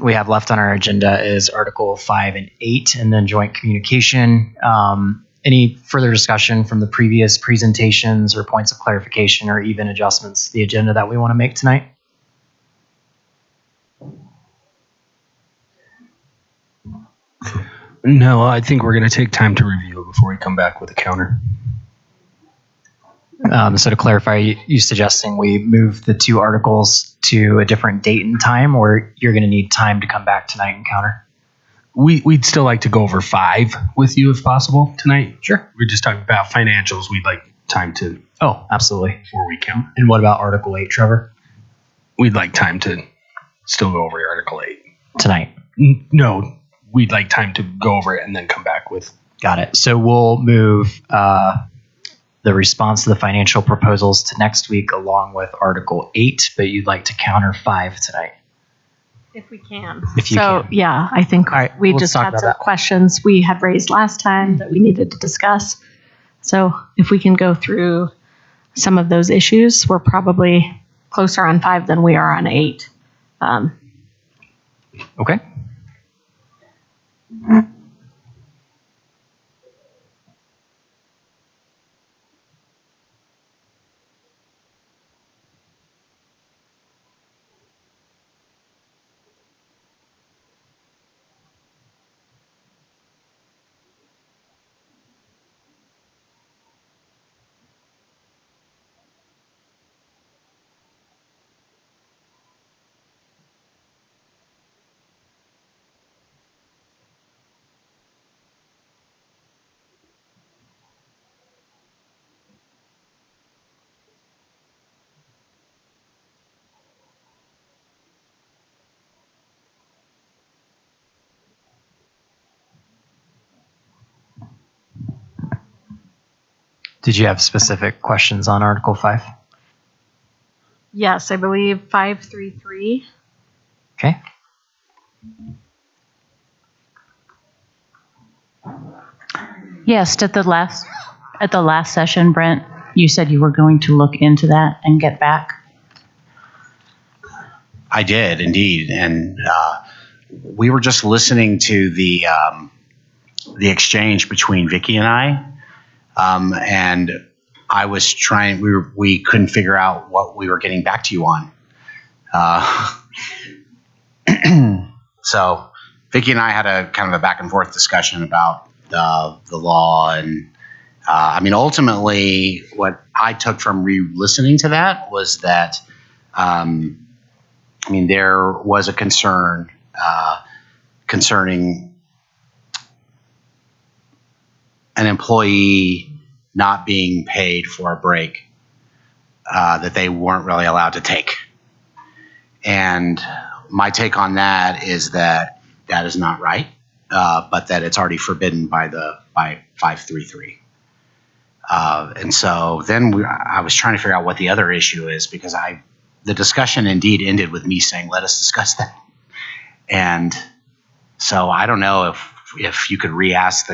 We have left on our agenda is Article 5 and 8, and then joint communication. Any further discussion from the previous presentations or points of clarification or even adjustments to the agenda that we want to make tonight? No, I think we're going to take time to review it before we come back with a counter. So to clarify, you suggesting we move the two articles to a different date and time, or you're going to need time to come back tonight and counter? We'd still like to go over 5 with you if possible tonight. Sure. We're just talking about financials. We'd like time to. Oh, absolutely. Before we count. And what about Article 8, Trevor? We'd like time to still go over Article 8. Tonight? No, we'd like time to go over it and then come back with. Got it. So we'll move the response to the financial proposals to next week along with Article 8, but you'd like to counter 5 tonight. If we can. If you so, can. yeah, I think All right, we let's just talk had about some that. questions we had raised last time that we needed to discuss. So if we can go through some of those issues, we're probably closer on 5 than we are on 8. Okay. Did you have specific questions on Article 5? Yes, I believe 533. Okay. Yes, at the last session, Brent, you said you were going to look into that and get back. I did indeed, and we were just listening to the exchange between Vicky and I, and I was trying. We couldn't figure out what we were getting back to you on. So Vicky and I had a kind of a back and forth discussion about the law, and I mean, ultimately, what I took from re-listening to that was that. I mean, there was a concern concerning an employee not being paid for a break that they weren't really allowed to take. And my take on that is that that is not right, but that it's already forbidden by 533. And so then I was trying to figure out what the other issue is, because the discussion indeed ended with me saying, let us discuss that. And so I don't know if you could re-ask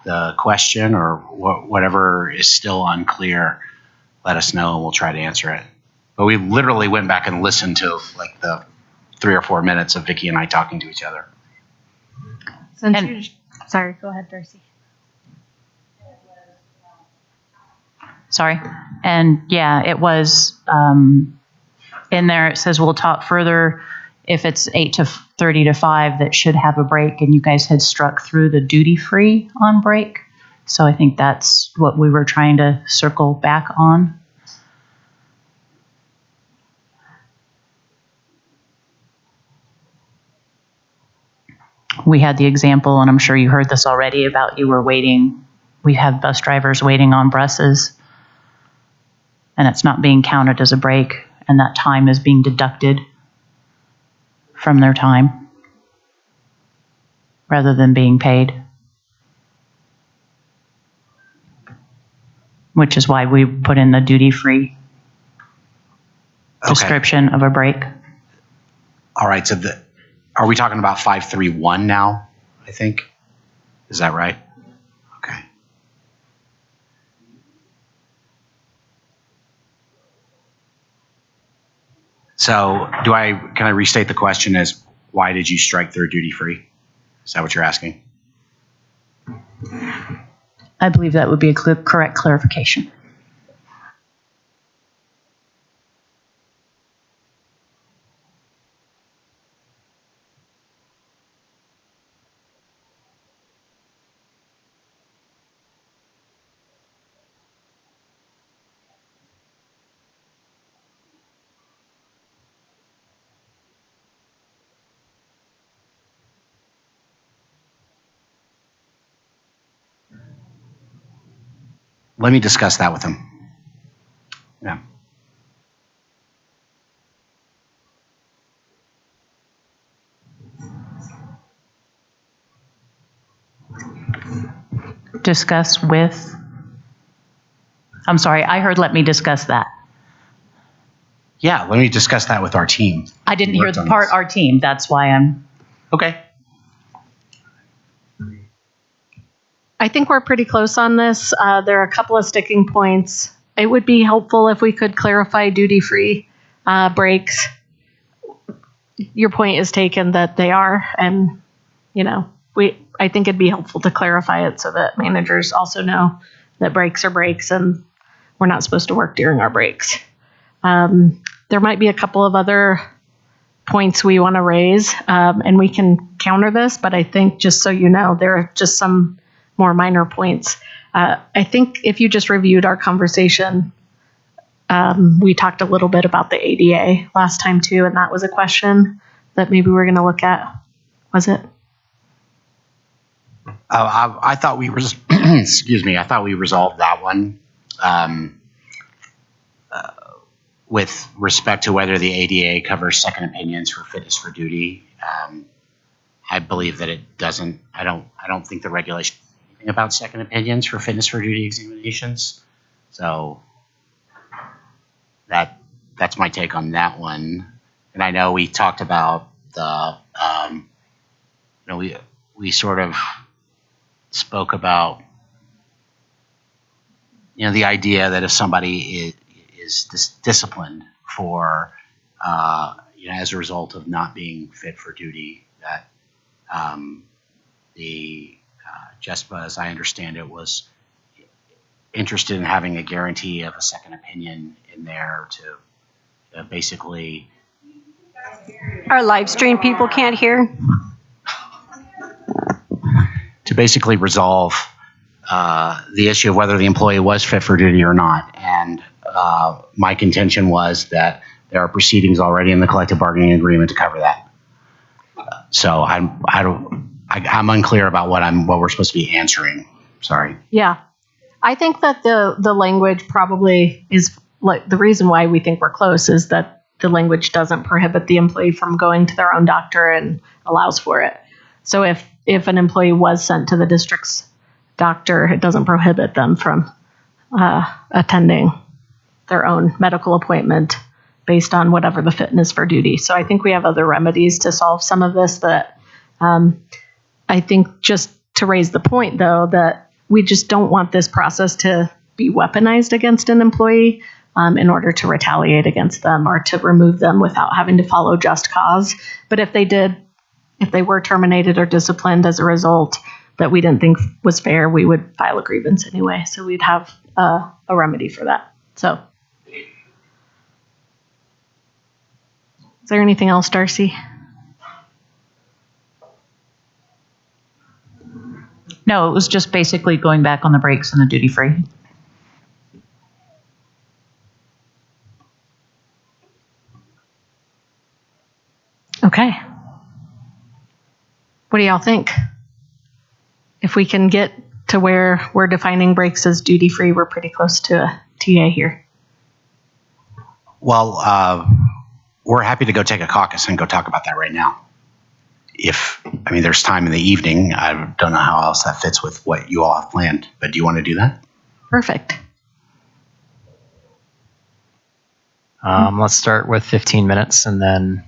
the question, or whatever is still unclear, let us know and we'll try to answer it. But we literally went back and listened to like the 3 or 4 minutes of Vicky and I talking to each other. Sorry, go ahead, Darcy. Sorry. And yeah, it was in there. It says we'll talk further if it's 8:30 to 5 that should have a break, and you guys had struck through the duty free on break. So I think that's what we were trying to circle back on. We had the example, and I'm sure you heard this already, about you were waiting. We have bus drivers waiting on buses, and it's not being counted as a break, and that time is being deducted from their time rather than being paid, which is why we put in the duty-free description of a break. All right. So are we talking about 531 now? I think. Is that right? Okay. So can I restate the question as why did you strike through duty free? Is that what you're asking? I believe that would be a correct clarification. Let me discuss that with him. Yeah. Discuss with, I'm sorry, I heard let me discuss that. Yeah, let me discuss that with our team. I didn't hear the part our team. That's why I'm. Okay. I think we're pretty close on this. There are a couple of sticking points. It would be helpful if we could clarify duty-free breaks. Your point is taken that they are, and I think it'd be helpful to clarify it so that managers also know that breaks are breaks and we're not supposed to work during our breaks. There might be a couple of other points we want to raise, and we can counter this, but I think just so you know, there are just some more minor points. I think if you just reviewed our conversation, we talked a little bit about the ADA last time too, and that was a question that maybe we're going to look at. Was it? I thought we excuse me. I thought we resolved that one with respect to whether the ADA covers second opinions for fitness for duty. I believe that it doesn't. I don't think the regulation anything about second opinions for fitness for duty examinations. So that's my take on that one. And I know we talked about the we sort of spoke about the idea that if somebody is disciplined for as a result of not being fit for duty, that the Jespa, as I understand it, was interested in having a guarantee of a second opinion in there to basically. Our live stream people can't hear. To basically resolve the issue of whether the employee was fit for duty or not. And my contention was that there are proceedings already in the collective bargaining agreement to cover that. So I'm unclear about what we're supposed to be answering. Sorry. Yeah. I think that the language probably is like the reason why we think we're close is that the language doesn't prohibit the employee from going to their own doctor and allows for it. So if an employee was sent to the district's doctor, it doesn't prohibit them from attending their own medical appointment based on whatever the fitness for duty. So I think we have other remedies to solve some of this that I think just to raise the point, though, that we just don't want this process to be weaponized against an employee in order to retaliate against them or to remove them without having to follow just cause. But if they were terminated or disciplined as a result that we didn't think was fair, we would file a grievance anyway. So we'd have a remedy for that. So is there anything else, Darcy? No, it was just basically going back on the breaks and the duty free. Okay. What do y'all think? If we can get to where we're defining breaks as duty free, we're pretty close to a TA here. Well, we're happy to go take a caucus and go talk about that right now. There's time in the evening. I don't know how else that fits with what you all have planned, but do you want to do that? Perfect. Let's start with 15 minutes and then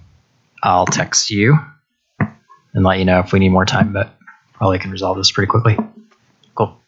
I'll text you and let you know if we need more time, but probably can resolve this pretty quickly. Cool.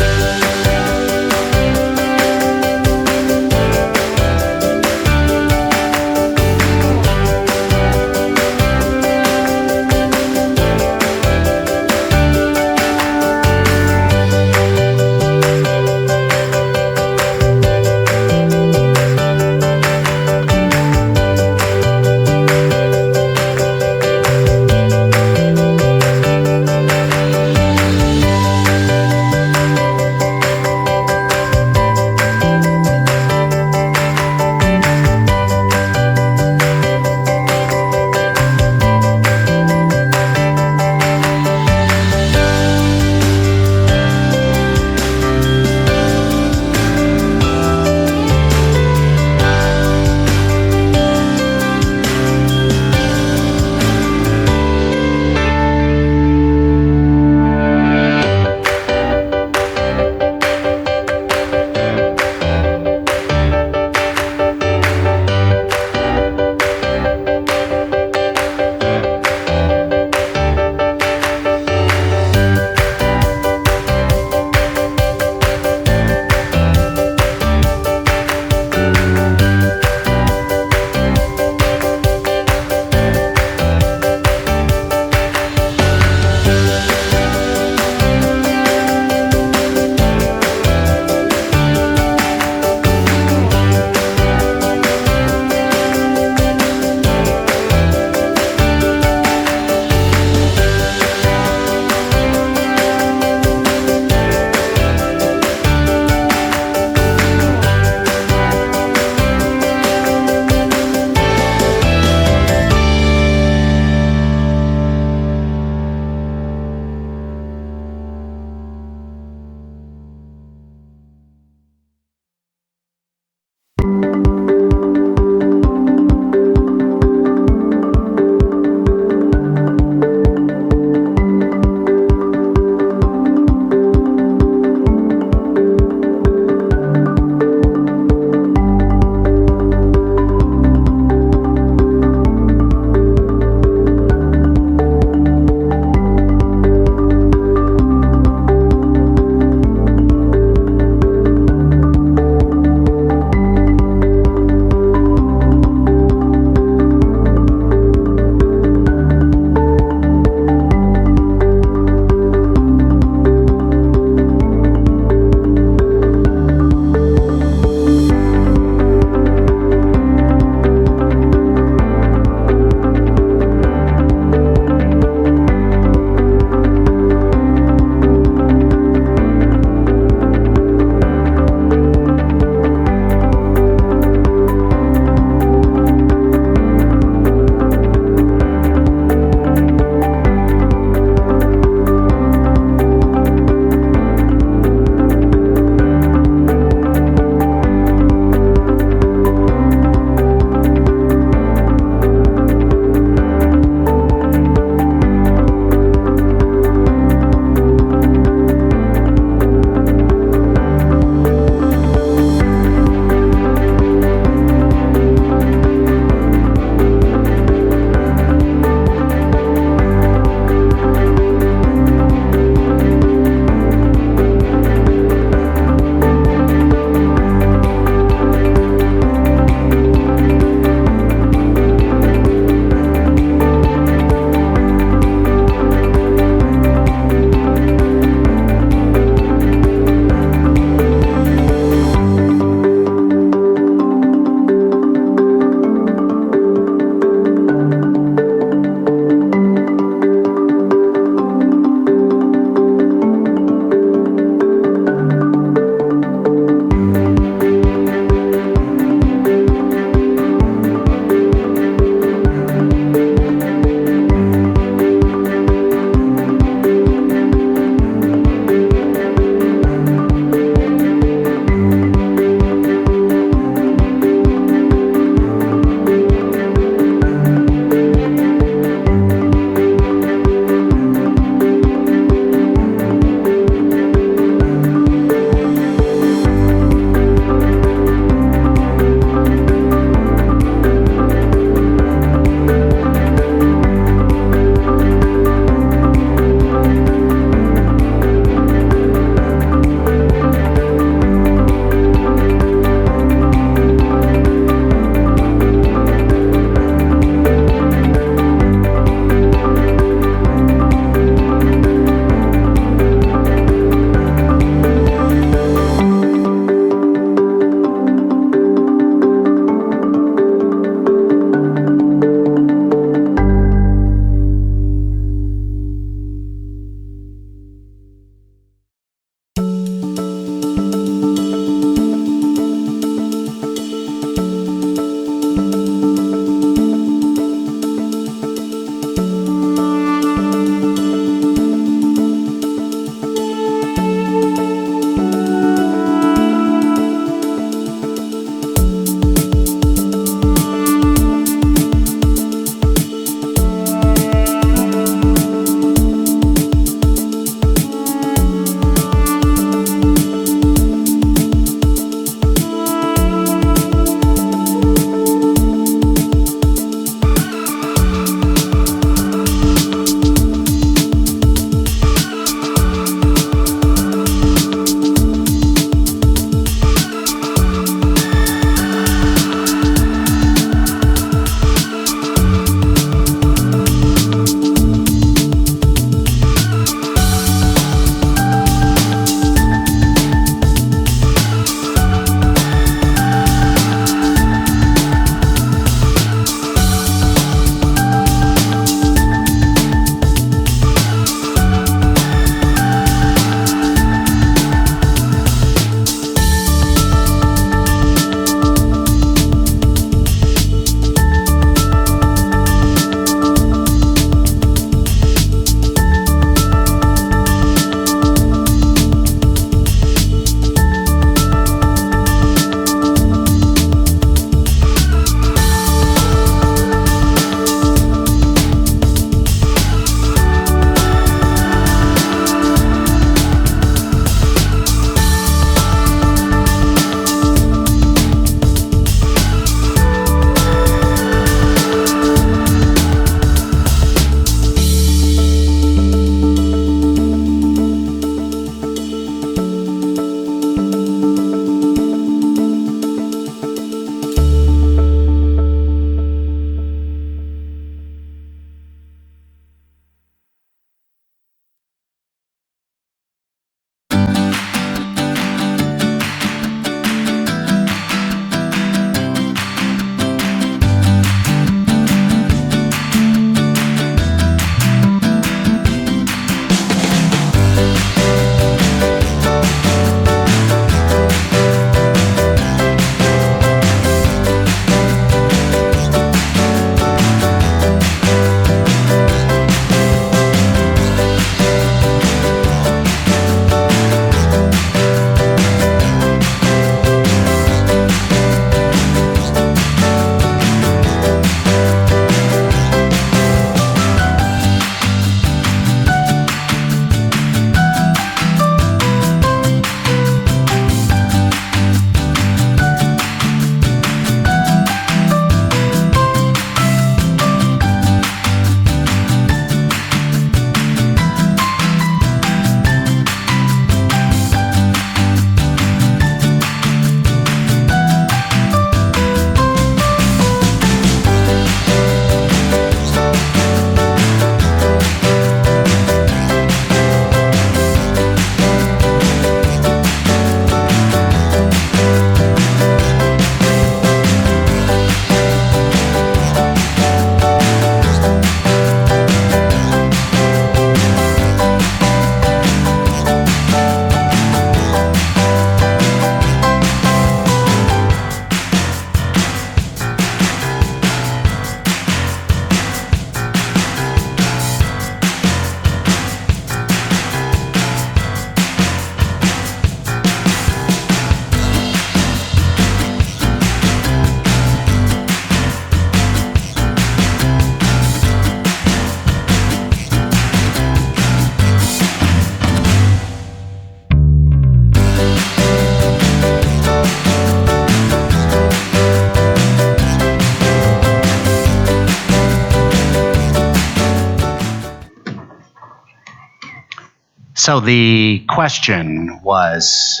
So the question was,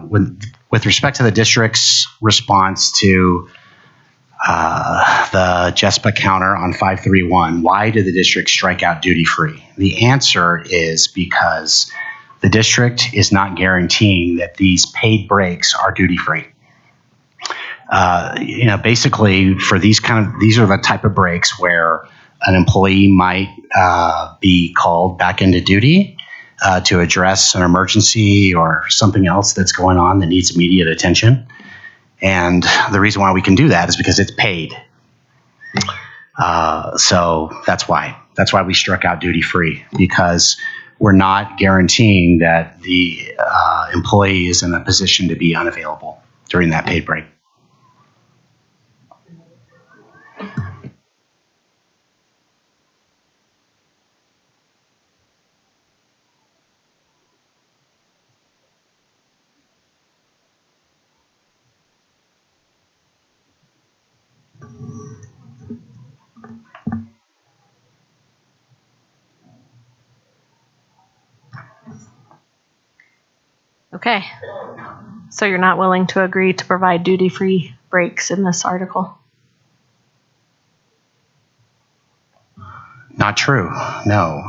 with respect to the district's response to the Jespa counter on 531, why did the district strike out duty free? The answer is because the district is not guaranteeing that these paid breaks are duty free. Basically for these are the type of breaks where an employee might be called back into duty to address an emergency or something else that's going on that needs immediate attention. And the reason why we can do that is because it's paid. So that's why we struck out duty free, because we're not guaranteeing that the employee is in a position to be unavailable during that paid break. Okay. So you're not willing to agree to provide duty-free breaks in this article? Not true. No.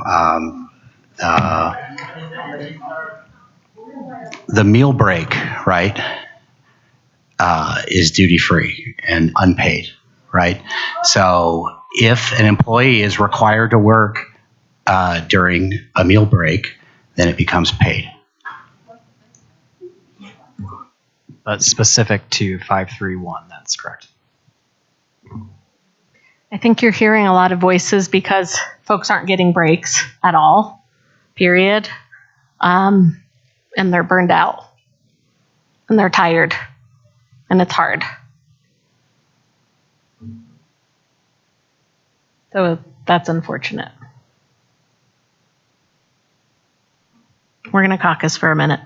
The meal break, right, is duty free and unpaid, right? So if an employee is required to work during a meal break, then it becomes paid. But specific to 531, that's correct. I think you're hearing a lot of voices because folks aren't getting breaks at all, period. And they're burned out. And they're tired. And it's hard. So that's unfortunate. We're going to caucus for a minute.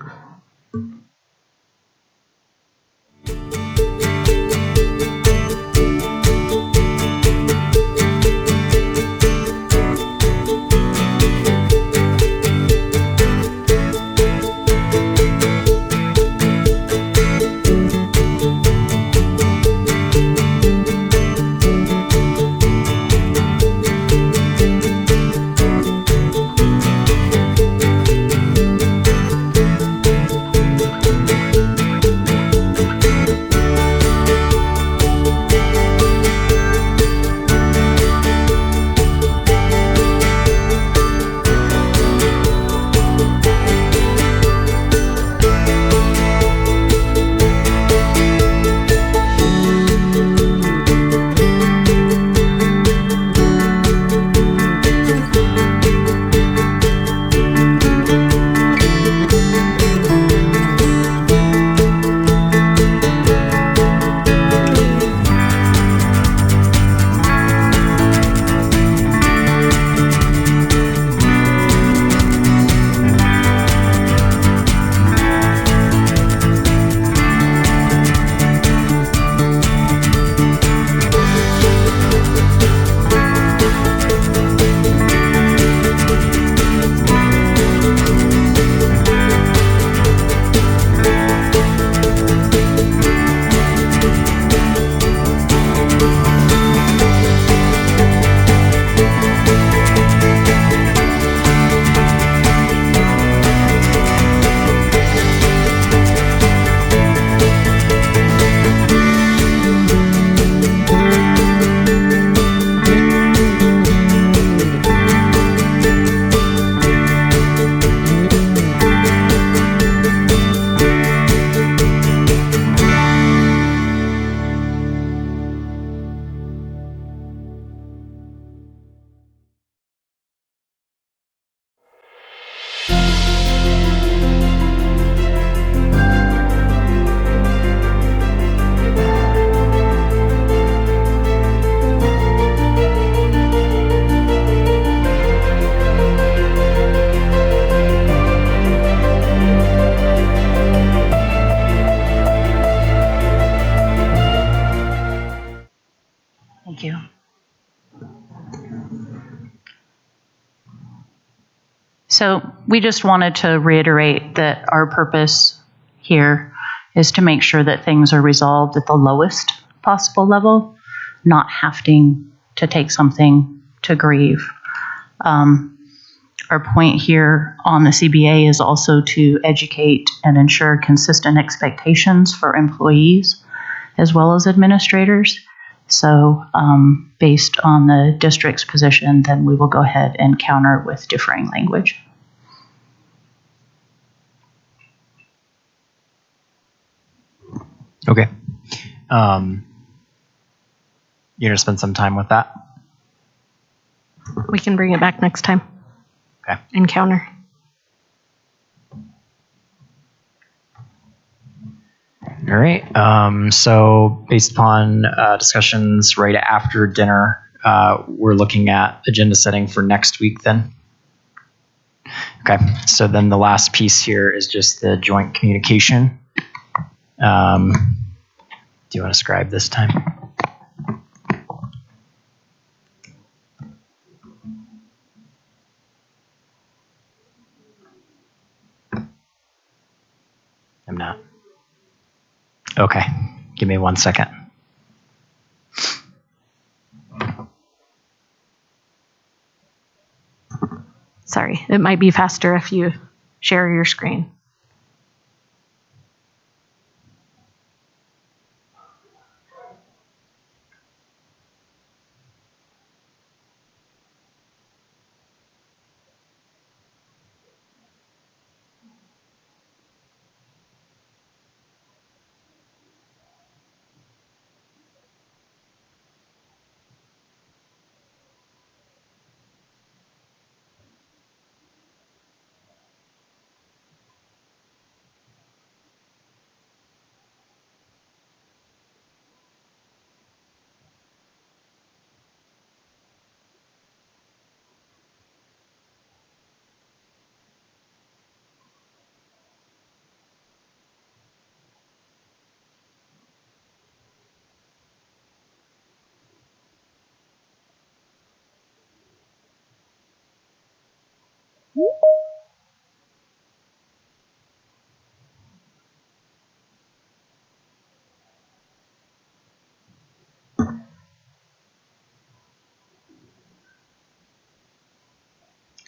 Thank you. So we just wanted to reiterate that our purpose here is to make sure that things are resolved at the lowest possible level, not having to take something to grieve. Our point here on the CBA is also to educate and ensure consistent expectations for employees as well as administrators. So based on the district's position, then we will go ahead and counter with differing language. Okay. You're going to spend some time with that? We can bring it back next time. Okay. And counter. All right. So based upon discussions right after dinner, we're looking at agenda setting for next week then. Okay. So then the last piece here is just the joint communication. Do you want to scribe this time? I'm not. Okay. Give me 1 second. Sorry, it might be faster if you share your screen.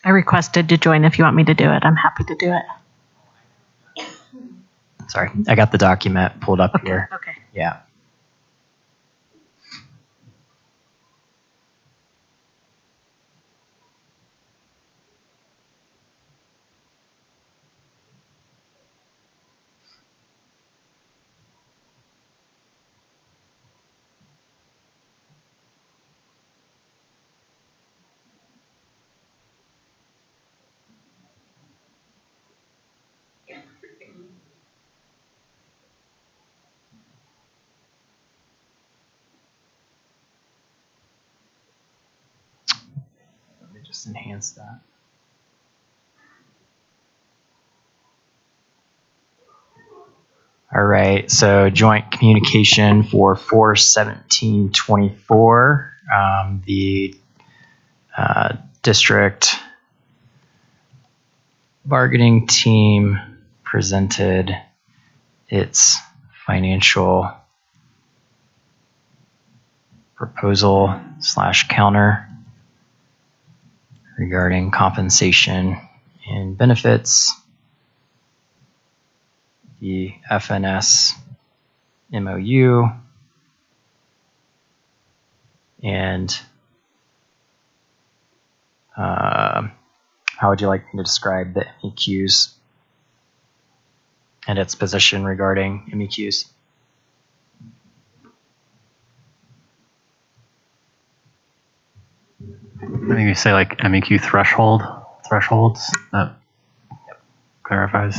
I requested to join. If you want me to do it, I'm happy to do it. Sorry. I got the document pulled up here. Okay. Yeah. Let me just enhance that. All right, so joint communication for 4/17/24. The district bargaining team presented its financial proposal / counter regarding compensation and benefits. The FNS MOU and how would you like me to describe the MEQs and its position regarding MEQs? I think you say like MEQ thresholds. That clarifies.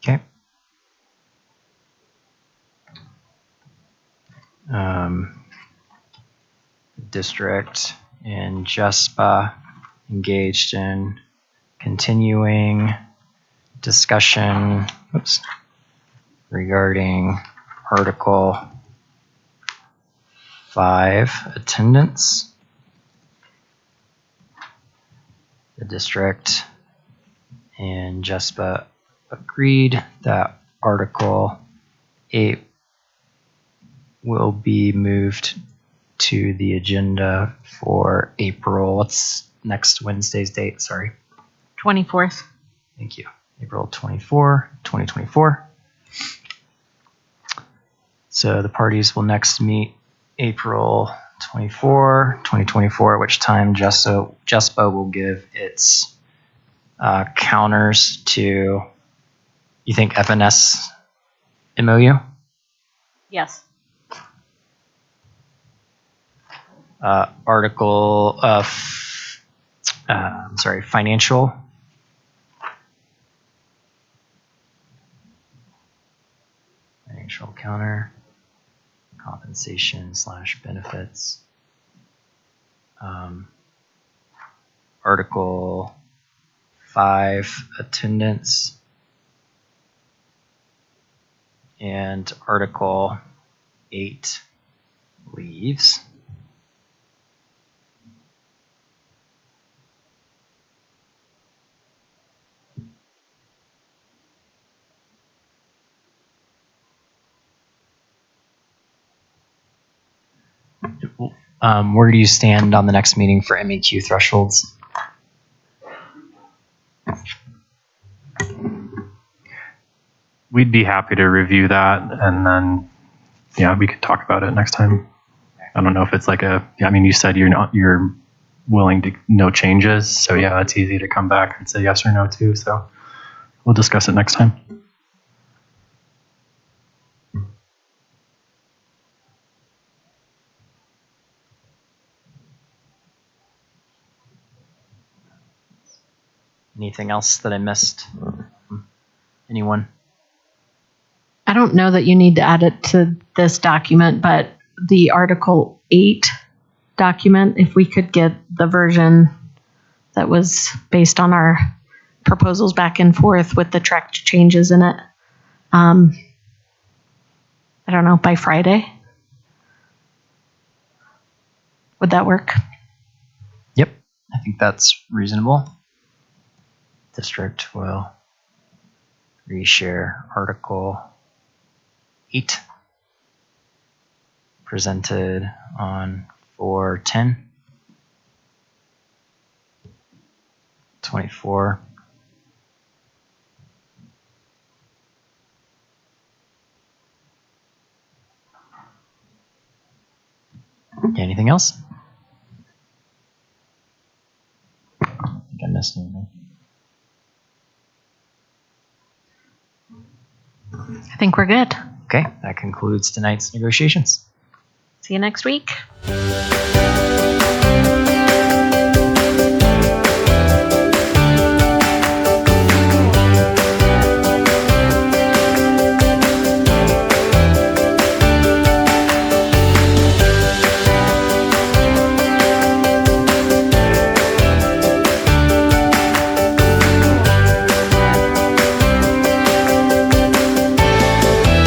Okay. District and Jespa engaged in continuing discussion regarding Article 5 attendance. The district and Jespa agreed that Article 8 will be moved to the agenda for April. What's next Wednesday's date? Sorry. 24th. Thank you. April 24, 2024. So the parties will next meet April 24, 2024, at which time Jespa will give its counters to, you think, FNS MOU? Yes. Article of, financial. Financial counter, compensation / benefits. Article 5, attendance. And Article 8, leaves. Where do you stand on the next meeting for MEQ thresholds? We'd be happy to review that, and then, yeah, we could talk about it next time. I don't know if it's like you said you're willing to no changes, so yeah, it's easy to come back and say yes or no to, so we'll discuss it next time. Anything else that I missed? Anyone? I don't know that you need to add it to this document, but the Article 8 document, if we could get the version that was based on our proposals back and forth with the tracked changes in it. I don't know, by Friday? Would that work? Yep, I think that's reasonable. District will reshare Article 8 presented on 4/10/24. Anything else? I think I missed anything. I think we're good. Okay, that concludes tonight's negotiations. See you next week.